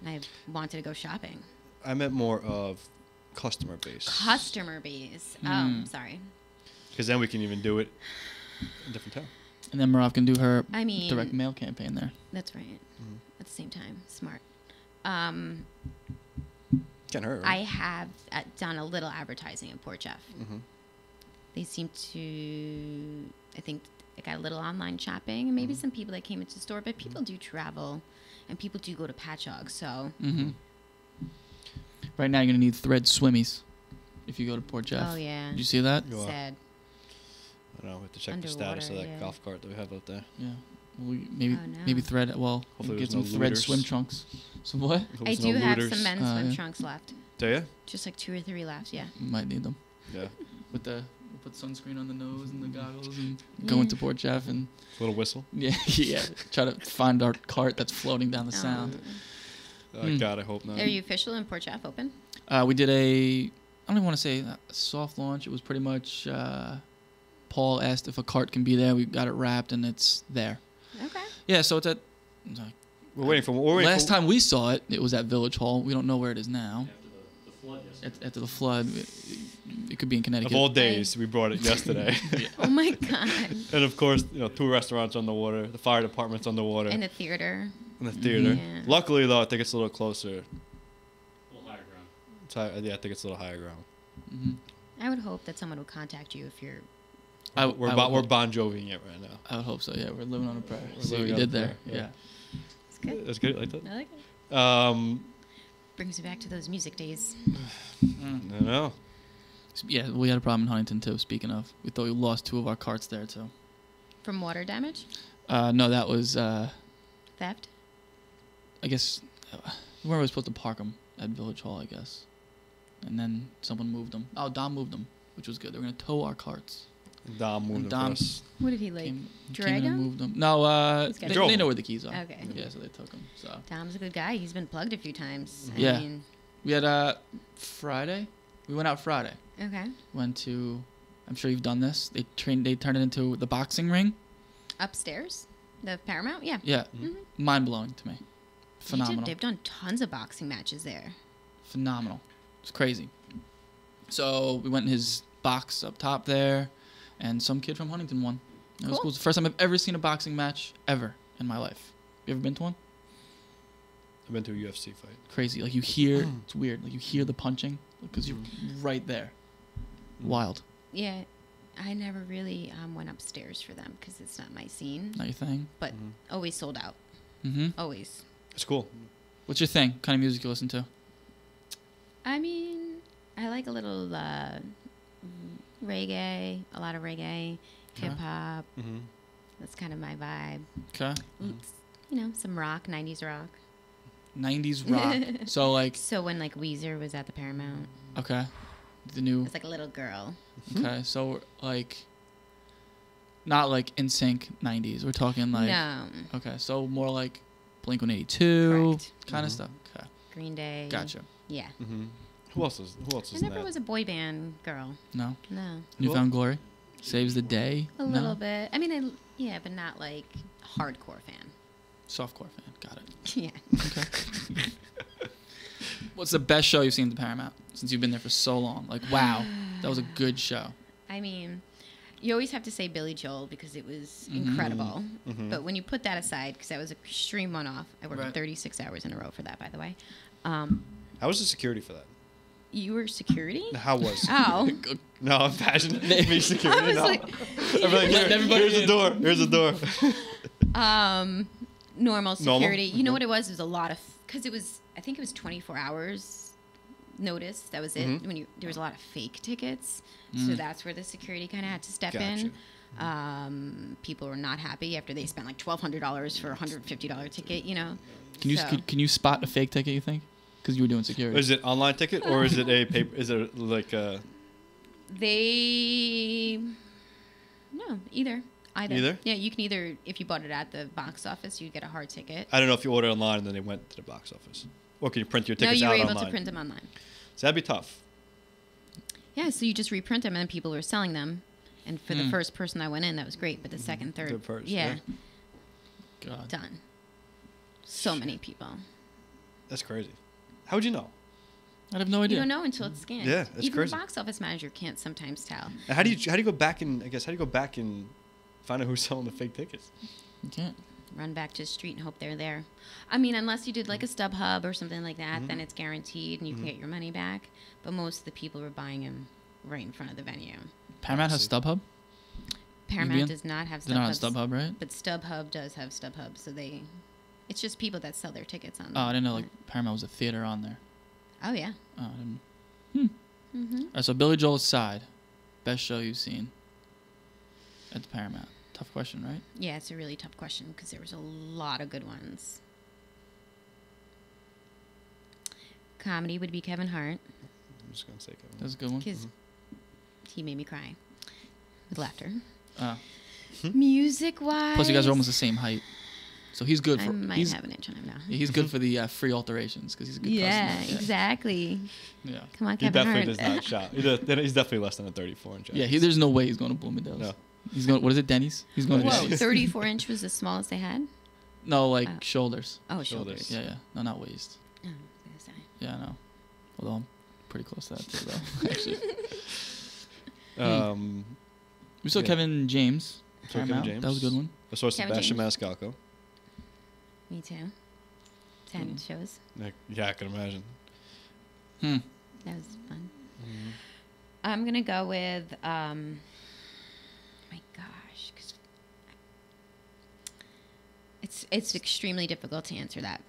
and I wanted to go shopping. I meant more of customer base. Customer base. Hmm. Oh, sorry. Because then we can even do it in a different town. And then Marav can do her I mean, direct mail campaign there. that's right. Mhm. At the same time, smart. Can't hurt. I Right? have done a little advertising in Port Jeff. Mm-hmm. They seem to, I think, I got a little online shopping and maybe some people that came into the store, but people do travel and people do go to Patchogue, so. Mm-hmm. Right now, you're gonna need thread swimmies if you go to Port Jeff. Oh, yeah. Did you see that? Go on. Sad. I don't know. We have to check the status of Underwater, that yeah. golf cart that we have out there. Yeah. Well, maybe Oh, no. maybe thread. Well, Hopefully get there's some no thread looters. swim trunks. Some what? Hope I there's do no have looters. some men's Oh, swim yeah. trunks left. Do you? Just like 2 or 3 left, yeah. You might need them. Yeah. With the we'll put sunscreen on the nose and the goggles and Yeah. go into Port Jeff and Little whistle. yeah. Try to find our cart that's floating down the sound. God, I hope not. Are you official in Port Jeff open? We did I don't even want to say a soft launch. It was pretty much Paul asked if a cart can be there. We got it wrapped and it's there. Okay. Yeah, so it's at We're waiting for. We're waiting last for, time we saw it, it was at Village Hall. We don't know where it is now. After the flood yesterday. After the flood, it could be in Connecticut. Of all days, we brought it yesterday. Oh my God. And of course, 2 restaurants on the water, the fire department's on the water, In a theater. and the theater. Yeah. Luckily, though, I think it's a little closer. A little higher ground. It's high, yeah, I think it's a little higher ground. hmm I would hope that someone would contact you if you're. We're Bon Joviing it right now. I would hope so. Yeah, we're living on a prayer. We're See what living you on did a there. prayer, Yeah. It's good. That's good, like that. I like it. Um, Brings me back to those music days. I don't know. Yeah, we had a problem in Huntington too. Speaking of, we thought we lost 2 of our carts there too. From water damage? No, that was Theft? I guess we weren't really supposed to park them at Village Hall, I guess. And then someone moved them. Oh, Dom moved them, which was good. They were gonna tow our carts. Dom moved it for Dom- us. What did he like? Came drag in and 'em? moved them. No, He's got they, a- they know where the keys are. Okay. Yeah, so they took them. So Tom's a good guy. He's been plugged a few times. Yeah. I mean, we had Friday. We went out Friday. okay. Went to. I'm sure you've done this. They turned it into the boxing ring. Upstairs? The Paramount? Yeah. Yeah, Mhm. mind blowing to me. Phenomenal. They've done tons of boxing matches there. Phenomenal. It's crazy. So we went in his box up top there, and some kid from Huntington won. It was Cool. cool. It's the first time I've ever seen a boxing match ever in my life. You ever been to one? I've been to a UFC fight. Crazy. Like you hear, it's weird. Like you hear the punching because you're right there. Wild. Yeah. I never really went upstairs for them because it's not my scene. Not your thing. But always sold out. Mm-hmm. Always. It's cool. What's your thing? What kind of music you listen to? I mean, I like a little reggae, a lot of reggae, Okay. hip hop. Mm-hmm. That's kind of my vibe. Okay. You know, some rock, 90s rock. 90s rock. So like, So when like Weezer was at the Paramount, okay, the I new. was like a little girl. Okay, so like, not like NSYNC 90s. We're talking like. No. Okay, so more like Blink-182 Correct. kind of stuff. Okay, Green Day. gotcha. Yeah. Mm-hmm. Who else is I in never that? was a boy band girl. No, No. Newfound Glory, Saves the Day. A no? little bit. I mean, yeah, but not like hardcore fan. Softcore fan. Got it. Yeah. Okay. What's the best show you've seen at the Paramount since you've been there for so long? Like, wow, that was a good show. I mean, you always have to say Billy Joel because it was Mhm. incredible. Mhm. But when you put that aside, because that was an extreme one-off, I worked Right. 36 hours in a row for that, by the way. How was the security for that? You were security? How was? Oh. No, I'm passionate. Me security. I was No. like, I'm like, Let everybody here's the in." door. Here's the door. normal security. You know Mhm. what it was? It was a lot of, because it was, I think it was 24 hours notice. That was it. Mhm. When there was a lot of fake tickets. So that's where the security kind of had to step in. People were not happy after they spent like $1,200 for a $150 ticket, you know. Can you So- can you spot a fake ticket? You think? Because you were doing security. Is it online ticket or is it a paper? Is it like a? They no either. Either? Yeah, you can either, if you bought it at the box office, you'd get a hard ticket. I don't know if you order online and then they went to the box office, or can you print your No, tickets you were out able online? to print them online. So that'd be tough. Yeah, so you just reprint them and people were selling them. And for the first person that went in, that was great. But the second, third, Good first, yeah, God. done. So many people. That's crazy. How would you know? I have no You idea. don't know until it's scanned. Yeah, that's Even crazy. the box office manager can't sometimes tell. And how do you go back and find out who's selling the fake tickets? You can't. run back to the street and hope they're there. I mean, unless you did like a StubHub or something like that, then it's guaranteed and you can get your money back. But most of the people were buying them right in front of the venue. Paramount has StubHub? Paramount does not have StubHub. They're not on StubHub, right? But StubHub does have StubHub, so it's just people that sell their tickets on. Oh, I didn't know like Paramount was a theater on there. Oh yeah. Oh, I didn't. All right, so Billy Joel's Side, best show you've seen at the Paramount. Tough question, right? Yeah, it's a really tough question because there was a lot of good ones. Comedy would be Kevin Hart. I'm just gonna say Kevin. That's a good one. Because he made me cry with laughter. Hmm? Music-wise... Plus, you guys are almost the same height. So he's good for... I might have an inch on him now. He's good for the free alterations because he's a good customer. Exactly. Yeah. Come on, He Kevin definitely Hart. does not shop. He's definitely less than a 34 inch. Yeah, there's no way he's going to Bloomingdale's. No. He's going... What is it, Denny's? He's going to Whoa, Denny's. 34 inch was the smallest they had? No, like shoulders. Oh, Shoulders. shoulders. Yeah. No, not waist. Oh, I was gonna say. Yeah, I know. Although I'm pretty close to that too, though. Actually. We saw Yeah. Kevin James. Kevin Paramount. James. That was a good one. I saw Kevin Sebastian James. Maniscalco. Me too. 10 shows. Yeah, I can imagine. Hmm. That was fun. I'm gonna go with my gosh, 'cause it's extremely difficult to answer that.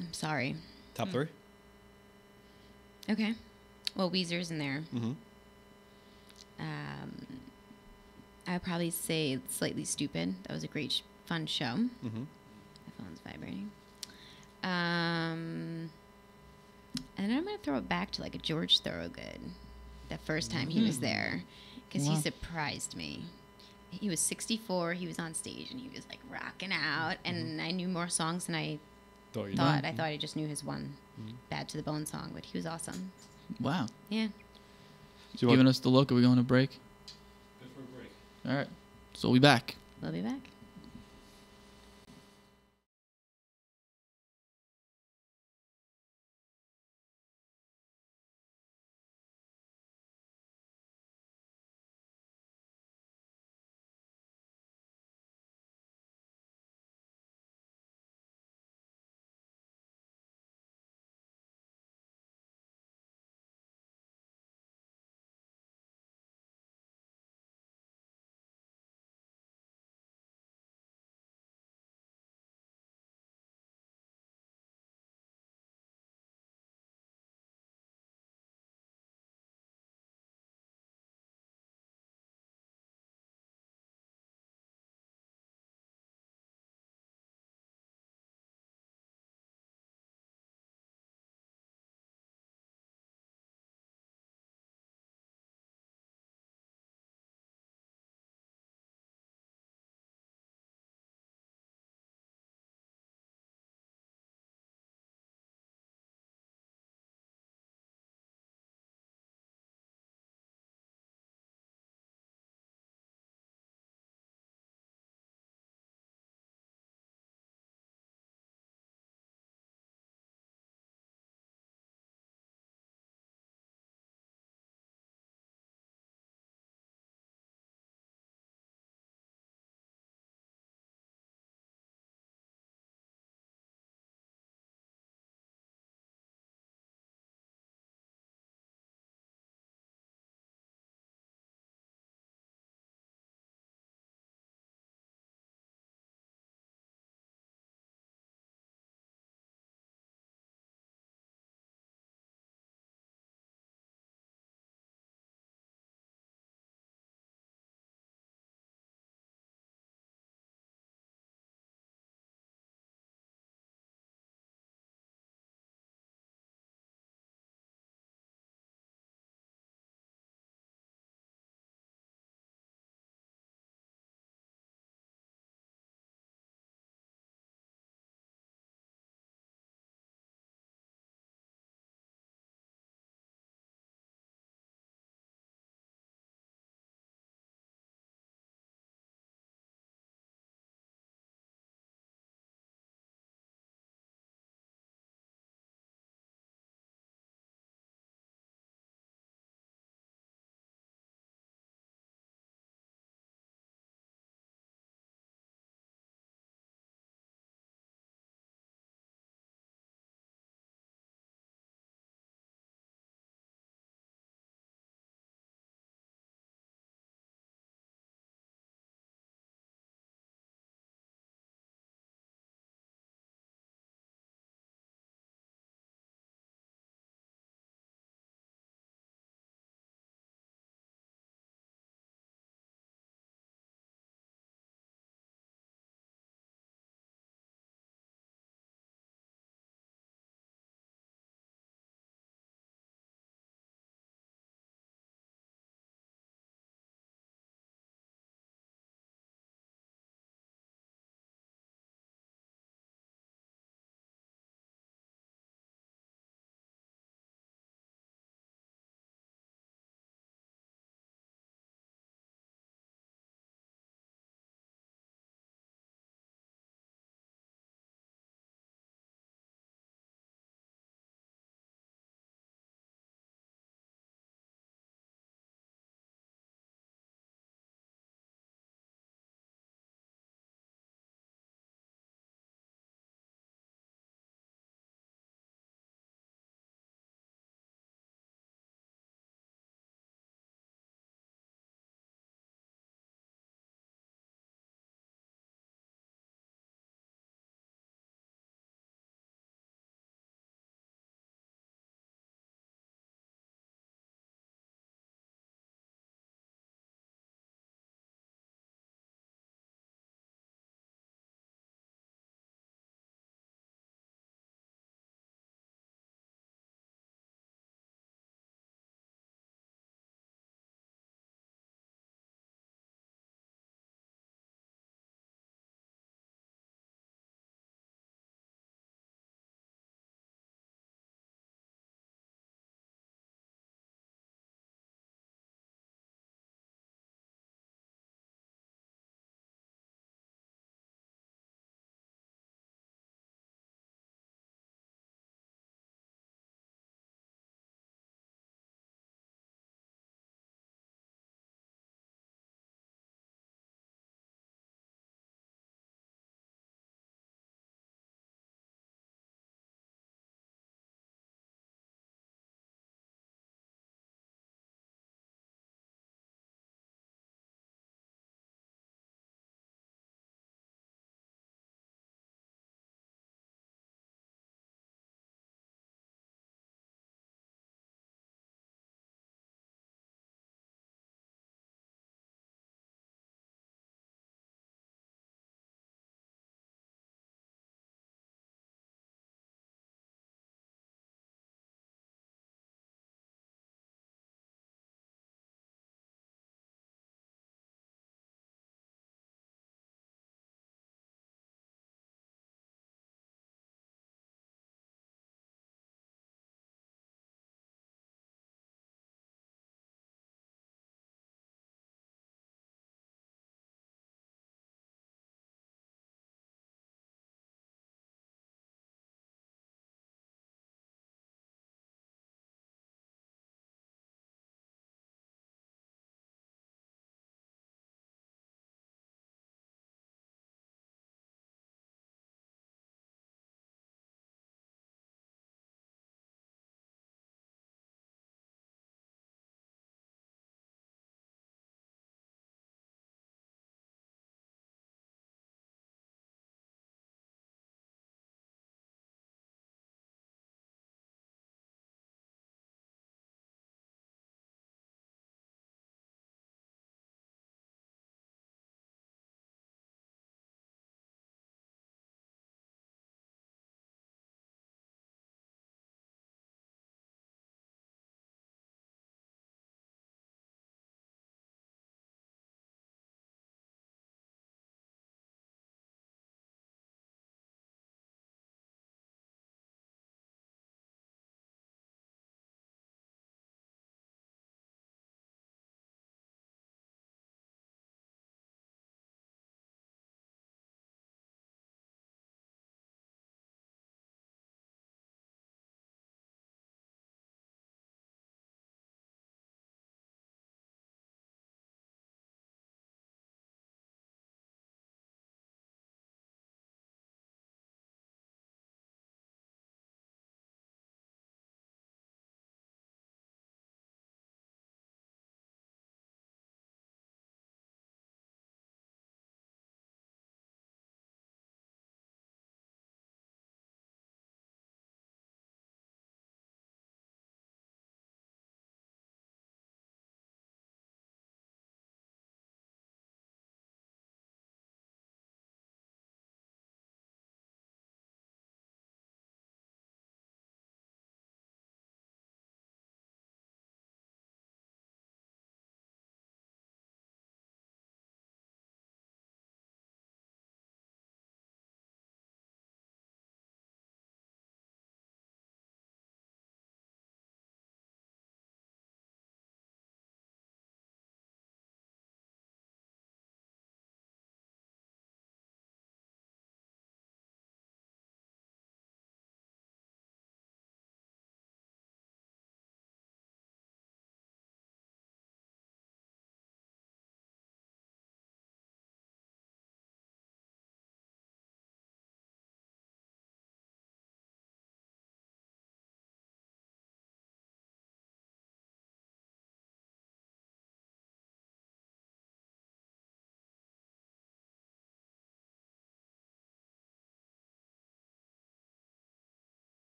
I'm sorry. Top 3? Okay. Well, Weezer's in there. Mm-hmm. I would probably say Slightly Stupid. That was a great, fun show. Mm-hmm. My phone's vibrating. And then I'm gonna throw it back to like a George Thorogood. The first time he was there, because he Wow. surprised me. He was 64. He was on stage and he was like rocking out. And I knew more songs than I Thought you thought. I thought I just knew his one "Bad to the Bone" song, but he was awesome. Wow. Yeah. Giving us the look. Are we going to break? Good for a break. All right. So we'll be back. We'll be back.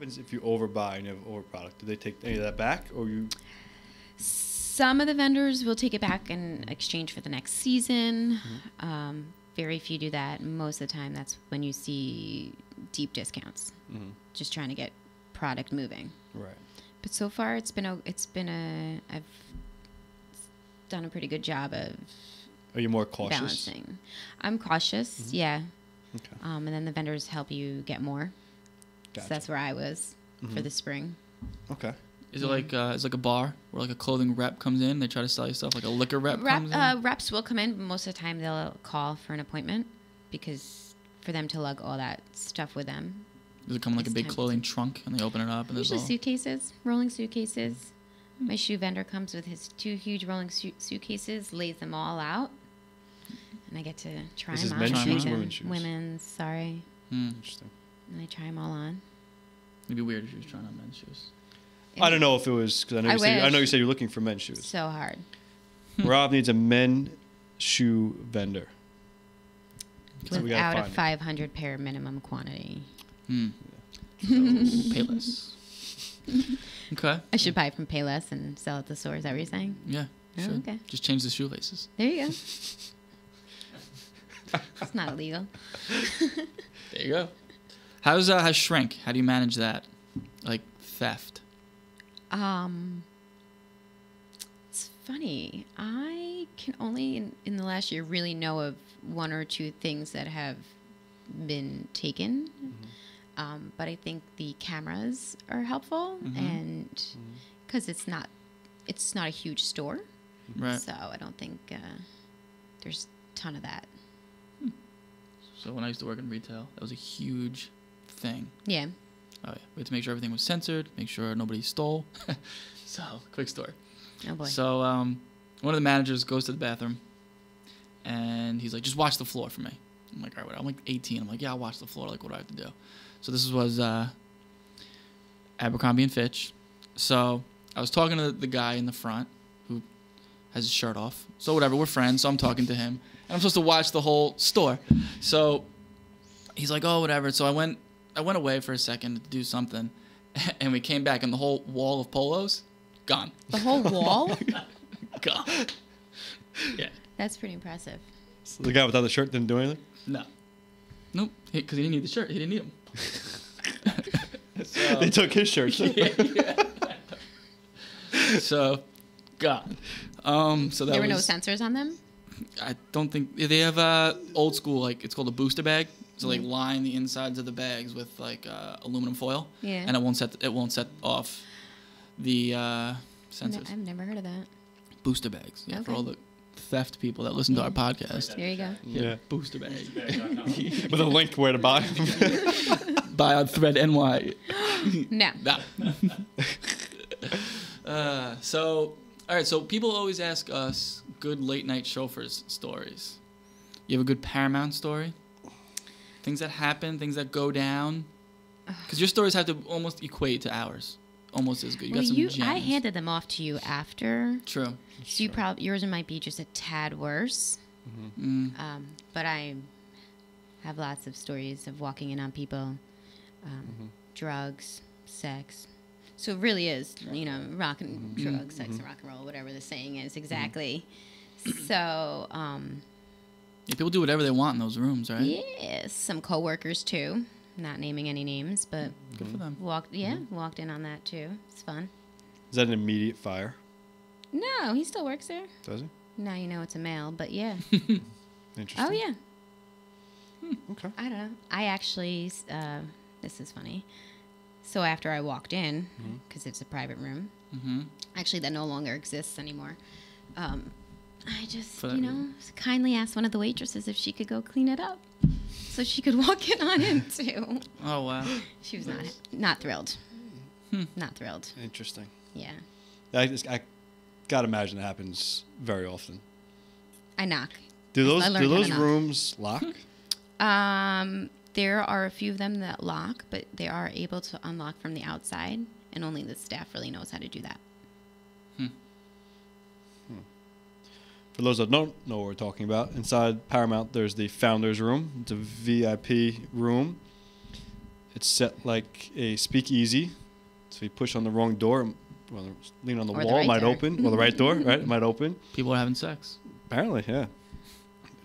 happens if you overbuy and you have over product? Do they take any of that back, or you? Some of the vendors will take it back in exchange for the next season. Very few do that. Most of the time, that's when you see deep discounts. Just trying to get product moving. Right. But so far, I've done a pretty good job of. Are you more cautious? Balancing. I'm cautious, yeah. Okay. And then the vendors help you get more. Gotcha. So that's where I was for the spring. Okay. Is it like it's like a bar where like a clothing rep comes in? They try to sell you stuff like a liquor rep comes in? Reps will come in, but most of the time they'll call for an appointment because for them to lug all that stuff with them. Does it come in like a big clothing trunk and they open it up? And Usually there's all... suitcases, rolling suitcases. My shoe vendor comes with his 2 huge rolling suitcases, lays them all out, and I get to try This them is on. men's shoes or women's shoes? Women's, sorry. Interesting. And I try them all on. It'd be weird if you was trying on men's shoes. I don't know if it was because I know you said you're looking for men's shoes. So hard. Rob needs a men's shoe vendor. So Without a 500 pair minimum quantity. So, Payless. Okay. I should buy it from Payless and sell it at the store. Is that what you're saying? Yeah. Oh, Sure. okay. Just change the shoelaces. There you go. It's not illegal. There you go. How's shrink? How do you manage that? Like theft? It's funny. I can only in the last year really know of 1 or 2 things that have been taken. But I think the cameras are helpful, and because it's not a huge store, Right. so I don't think there's a ton of that. So when I used to work in retail, that was a huge thing. Yeah. Oh yeah. We had to make sure everything was censored, make sure nobody stole. So, quick story. Oh boy. So one of the managers goes to the bathroom, and he's like, "Just watch the floor for me." I'm like, "All right, whatever." I'm like 18. I'm like, "Yeah, I'll watch the floor. Like, what do I have to do?" So this was Abercrombie and Fitch. So I was talking to the guy in the front who has his shirt off. So whatever, we're friends. So I'm talking to him, and I'm supposed to watch the whole store. So he's like, "Oh, whatever." So I went away for a second to do something, and we came back, and the whole wall of polos gone. The whole wall? Gone. Yeah. That's pretty impressive. So the guy without the shirt didn't do anything? No. Nope. Because he didn't need the shirt. He didn't need them. So, They took his shirt. yeah. So, gone. So that There were no was, sensors on them? I don't think they have old school, like it's called a booster bag. So like line the insides of the bags with like aluminum foil. Yeah. And it won't set off the sensors. I've never heard of that. Booster bags. Yeah, for Okay. all the theft people that listen to our podcast. There you go. Yeah. Booster bag. With a link where to buy them. Buy on Thread NY. No. Nah. So, all right. So people always ask us good late night chauffeurs stories. You have a good Paramount story? Things that happen, things that go down. Because your stories have to almost equate to ours. Almost as good. You got some gems. I handed them off to you after. True. So yours might be just a tad worse. But I have lots of stories of walking in on people, drugs, sex. So it really is, rock and drugs, sex and rock and roll, whatever the saying is exactly. So, Yeah, people do whatever they want in those rooms, right? yes, some coworkers too. Not naming any names, but Good for them. walked in on that too. It's fun. Is that an immediate fire? No, he still works there. Does he? Now you know it's a male, but yeah. Interesting. Oh yeah. Okay. I don't know. I actually, this is funny. So after I walked in, because it's a private room, actually that no longer exists anymore. I just, kindly asked one of the waitresses if she could go clean it up, so she could walk in on him too. Oh wow. She was not thrilled. Not thrilled. Interesting. Yeah. I gotta imagine it happens very often. I knock. Do I learned how to those knock. rooms lock? There are a few of them that lock, but they are able to unlock from the outside, and only the staff really knows how to do that. For those that don't know what we're talking about, inside Paramount there's the Founders Room. It's a VIP room. It's set like a speakeasy. So if you push on the wrong door, well, lean on the Or the wall, right it might door. open. Or the right door, right? It might open. People are having sex. Apparently, yeah.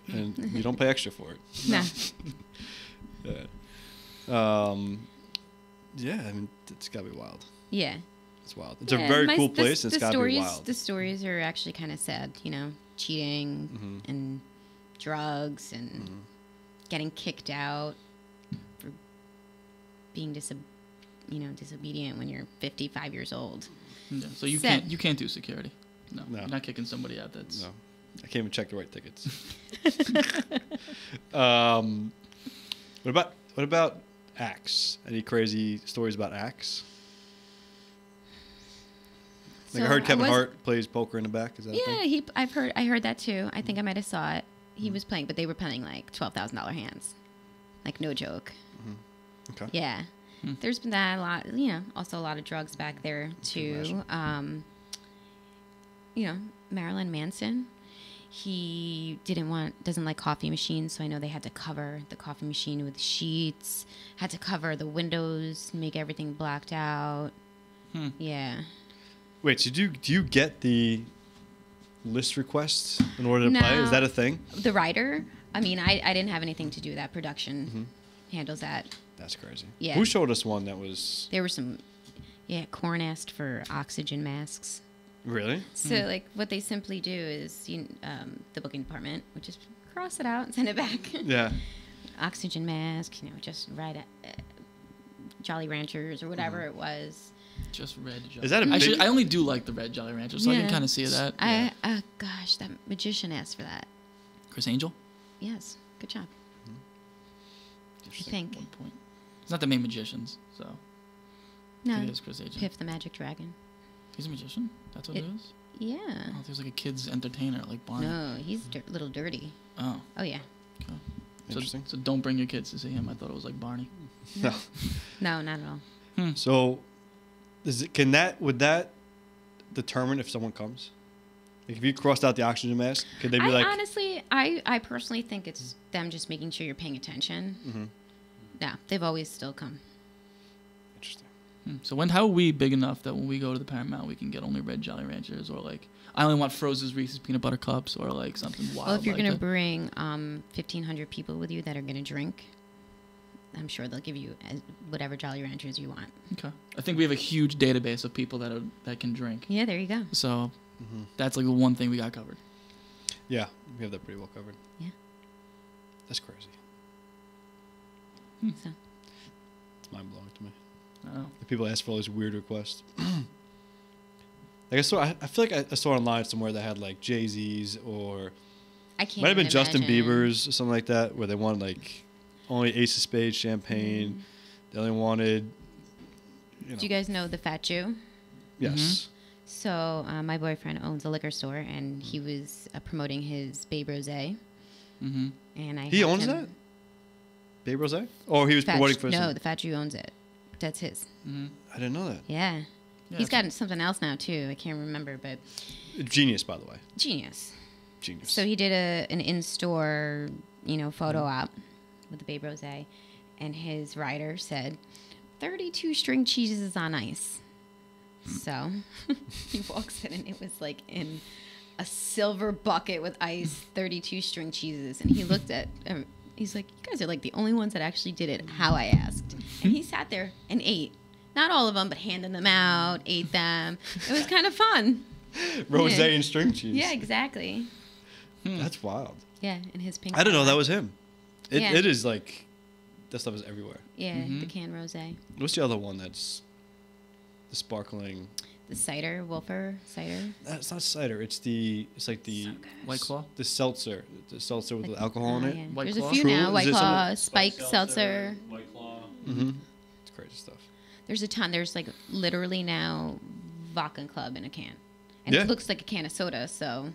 And you don't pay extra for it. No. Yeah. Yeah, I mean, it's got to be wild. Yeah. It's wild. It's a very cool place. It's got to be stories, wild. The stories are actually kind of sad, you know, cheating and drugs and getting kicked out for being disobedient when you're 55 years old. Yeah, so you Sad. can't do security. No, No. You're not kicking somebody out. That's No. I can't even check the right tickets. What about Axe? Any crazy stories about Axe? Like I So heard Kevin was- Hart plays poker in the back. Is that a thing? Yeah, I heard that too. I think I might have saw it. He was playing, but they were playing like $12,000 hands, like no joke. Okay. Yeah, there's been that a lot. You know, also a lot of drugs back there too. You know, Marilyn Manson. He doesn't like coffee machines, so I know they had to cover the coffee machine with sheets. Had to cover the windows, make everything blacked out. Yeah. Wait, so do you get the list requests in order to play? Is that a thing? The writer? I mean, I didn't have anything to do with that. Production handles that. That's crazy. Yeah. Who showed us one that was There were some, Korn asked for oxygen masks. really? So, like, what they simply do is, the booking department would just cross it out and send it back. Yeah. Oxygen mask, just write Jolly Ranchers or whatever it was. just red. Jolly. Is that a big- I only do like the red Jolly Rancher, so I can kind of see that. Gosh, that magician asked for that. Chris Angel. Yes, good job. I think. 1 point. He's not the main magicians, so I No, think it is Chris Angel. Piff the Magic Dragon. He's a magician. That's what it is. Yeah. Oh, there's like a kid's entertainer, like Barney. No, he's a little dirty. Oh, Oh, yeah. okay. Interesting. So don't bring your kids to see him. I thought it was like Barney. No. No, not at all. So, would that determine if someone comes? Like if you crossed out the oxygen mask, could they be like? Honestly, I personally think it's them just making sure you're paying attention. No, they've always still come. Interesting. So how are we big enough that when we go to the Paramount, we can get only red Jolly Ranchers, or like I only want Froze's Reese's peanut butter cups, or like something wild. Well, if you're like gonna that? bring 1,500 people with you that are gonna drink, I'm sure they'll give you whatever Jolly Ranchers you want. Okay. I think we have a huge database of people that can drink. Yeah, there you go. So that's like the one thing we got covered. Yeah, we have that pretty well covered. Yeah. That's crazy. So It's mind blowing to me. Oh. The people ask for all these weird requests. Like I feel like I saw online somewhere that had like Jay-Z's or I can't. might have been even Justin imagine. Bieber's or something like that, where they wanted like only Ace of Spades champagne. They only wanted. Do you guys know the Fat Jew? Yes. So my boyfriend owns a liquor store, and he was promoting his Babe Rosé. Mm-hmm. And He had owns him- that? Babe Rosé? Or he was Fat promoting J- for No, some- the Fat Jew owns it. That's his. I didn't know that. Yeah. Yeah, He's got something else now too. I can't remember, but Genius, by the way. genius. Genius. So he did an in-store, photo op with the Babe Rosé, and his writer said 32 string cheeses on ice. So he walks in, and it was like in a silver bucket with ice, 32 string cheeses, and he looked at. He's like, "You guys are like the only ones that actually did it how I asked." And he sat there and ate. Not all of them, but handed them out, ate them. It was kind of fun. Rosé yeah. and string cheese. Yeah, exactly. That's wild. Yeah, in his pink. I didn't know that Cadillac. was him. It, Yeah. it is like, that stuff is everywhere. Yeah, the can rosé. What's the other one that's the sparkling? The cider, Wolfer cider. It's not cider. It's like the White Claw. the seltzer. The seltzer with the alcohol in Oh, it. yeah. White There's Claw? a few True. now. Is White there some- Claw, Spike seltzer. White Claw. Mm-hmm. It's crazy stuff. There's a ton. There's like literally now Vodka Club in a can. And Yeah. it looks like a can of soda, so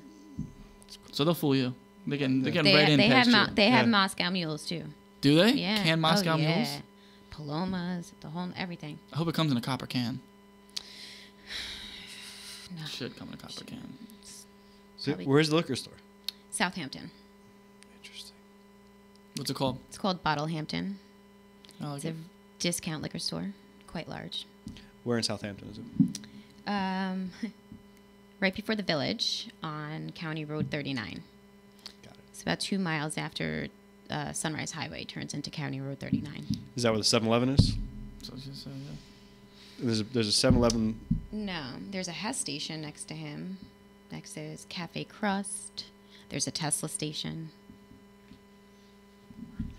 So they'll fool you. They're getting they right in have past you. they have Yeah. Moscow mules too. Do they? Yeah. Canned Moscow oh, yeah. mules? Palomas, the whole everything. I hope it comes in a copper can. No. It should come in a copper can. So Probably- where's the liquor store? Southampton. Interesting. What's it called? It's called Bottlehampton. I like It's a it. Discount liquor store, quite large. Where in Southampton is it? Right before the village on County Road 39. Got it. It's about 2 miles after Sunrise Highway turns into County Road 39. Is that where the 7-Eleven is? So it's just, yeah. There's a 7-Eleven. No, there's a Hess station next to him. Next is Cafe Crust. There's a Tesla station.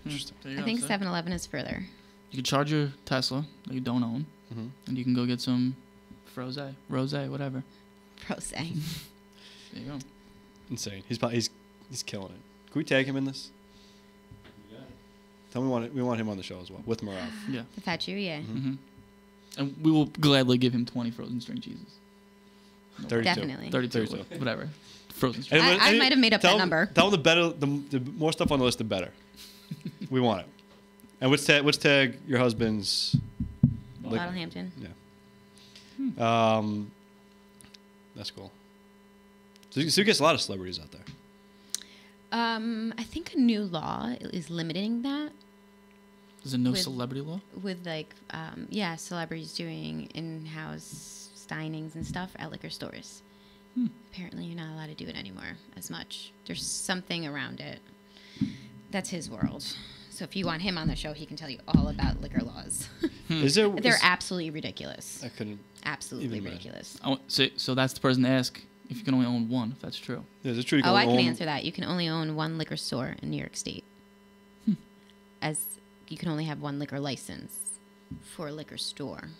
Interesting. There you I go, think see? 7-Eleven is further. You can charge your Tesla that you don't own, Mm-hmm. and you can go get some rose, whatever. Prose. There you go. Insane. He's killing it. Can we tag him in this? You got it. Tell me we want him on the show as well with Marav. Yeah. The Fat Jew, yeah. Mm-hmm. And we will gladly give him 20 frozen string cheeses. 32. Definitely. 32, 32. whatever. Frozen string. I might have made up that number. Tell him the more stuff on the list, the better. We want it. And what's tag your husband's? Bottlehampton. Yeah. That's cool. So he gets a lot of celebrities out there. I think a new law is limiting that Is there no with- celebrity law? with celebrities doing in-house dinings and stuff at liquor stores. Apparently, you're not allowed to do it anymore as much. There's something around it. That's his world. So if you want him on the show, he can tell you all about liquor laws. Is there? They're absolutely ridiculous. I couldn't. Absolutely even imagine. ridiculous. So that's the person to ask if you can only own one, if that's true. Is it true? You Oh, I can own- answer that. You can only own one liquor store in New York State. As you can only have one liquor license for a liquor store.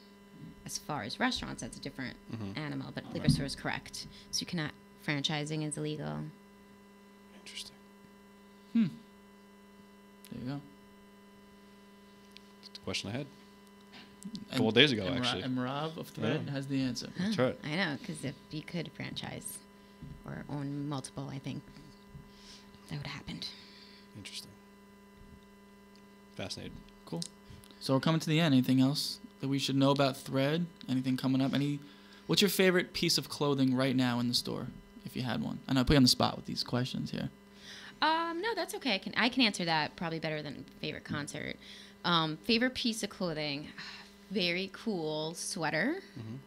As far as restaurants, that's a different animal, but liquor store is correct. So you cannot. Franchising is illegal. Interesting. There you go. That's the question I had. And- Couple of days ago, and actually. And Marav of Thread Yeah. has the answer. That's right. I know, because if you could franchise or own multiple, I think that would have happened. Interesting. Fascinating. Cool. So we're coming to the end. Anything else that we should know about Thread? Anything coming up? What's your favorite piece of clothing right now in the store, if you had one? I know I put you on the spot with these questions here. No, that's okay. I can answer that probably better than favorite concert. Favorite piece of clothing, very cool sweater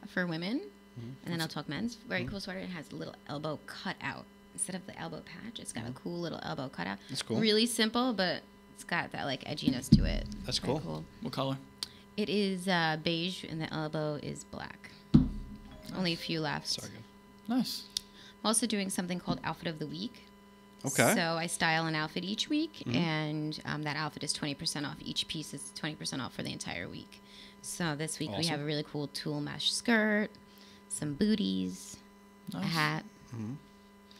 for women, and then I'll talk men's. Very cool sweater. It has a little elbow cutout instead of the elbow patch. It's got a cool little elbow cutout. That's cool. Really simple, but it's got that like edginess to it. That's Very cool. What color? It is beige, and the elbow is black. Only a few left. Sorry. Nice. I'm also doing something called Outfit of the Week. Okay. So I style an outfit each week, and that outfit is 20% off. Each piece is 20% off for the entire week. So this week we Awesome. have a really cool tulle mesh skirt, some booties, a Nice. hat. Mhm.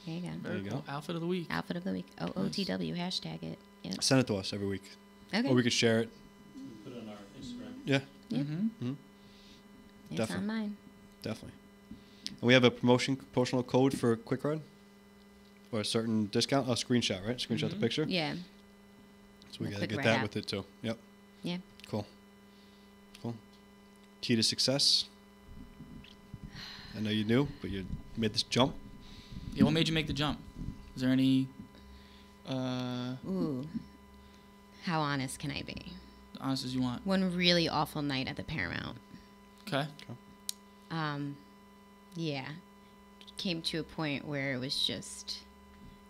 There you go. Very you cool. go. Outfit of the week. Outfit of the week. OOTW, hashtag it. Yep. Send it to us every week, Okay. or we could share it. Put it on our Instagram. Yeah, Yeah. Mm-hmm. It's definitely. on mine. definitely. And we have a promotional code for Qwik Run, or a certain discount. Screenshot, right? Screenshot the picture. Yeah. So we The gotta Qwik get Run that app. with it too. Yep. Yeah. Cool. Key to success. I know you knew, but you made this jump. Yeah, what made you make the jump? Is there any Ooh. How honest can I be? honest as you want? One really awful night at the Paramount. Okay. Yeah. Came to a point where it was just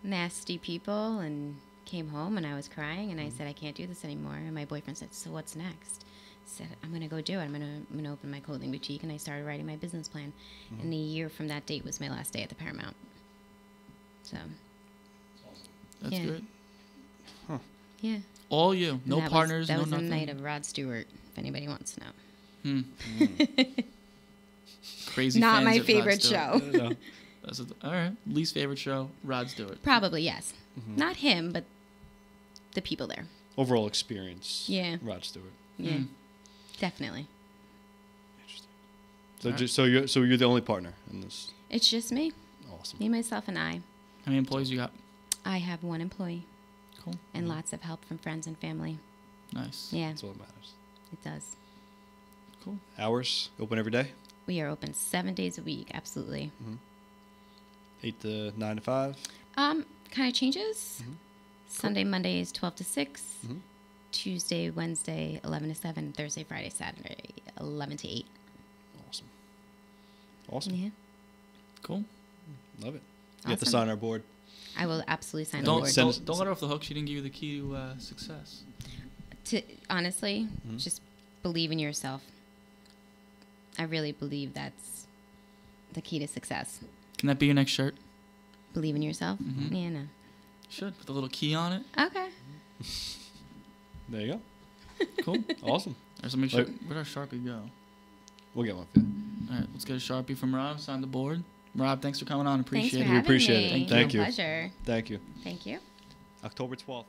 nasty people, and came home and I was crying, and I said, I can't do this anymore. And my boyfriend said, so what's next? I said, I'm going to go do it. I'm going to open my clothing boutique. And I started writing my business plan. And a year from that date was my last day at the Paramount. So, That's Yeah. good. yeah. All you. No And that partners, was, that no was nothing. the night of Rod Stewart, if anybody wants to know. Crazy Not fans my at Rod favorite Stewart. show. No. That's all right. Least favorite show, Rod Stewart. Probably, yes. Not him, but the people there. Overall experience. Yeah. Rod Stewart. Yeah. Definitely. Interesting. So Alright. you're the only partner in this. It's just me. Awesome. Me, myself, and I. How many employees you got? I have one employee Cool. and lots of help from friends and family. Nice. Yeah, That's all that matters. it does. Cool. Hours open every day. We are open 7 days a week, absolutely. 8 to 9 to 5. Kind of changes. Sunday, Monday is 12 to 6. Tuesday, Wednesday, 11 to 7. Thursday, Friday, Saturday, 11 to 8. Awesome. Awesome. Yeah. Cool. Love it. You have to Awesome. sign our board. I will absolutely sign Don't, the board. send us- don't let her off the hook. She didn't give you the key to success. Honestly, Mhm. just believe in yourself. I really believe that's the key to success. Can that be your next shirt? Believe in yourself. Mhm. Yeah, no. Should put the little key on it. Okay. There you Cool. go. Awesome. All right, so make sure. Like- Where'd our Sharpie go? We'll get one for you. All right, let's get a Sharpie from Rob. Sign the board. Rob, thanks for coming on. Thanks Appreciate for it. We having appreciate me. it. Thank you. Pleasure. Thank you. Thank you. October 12th.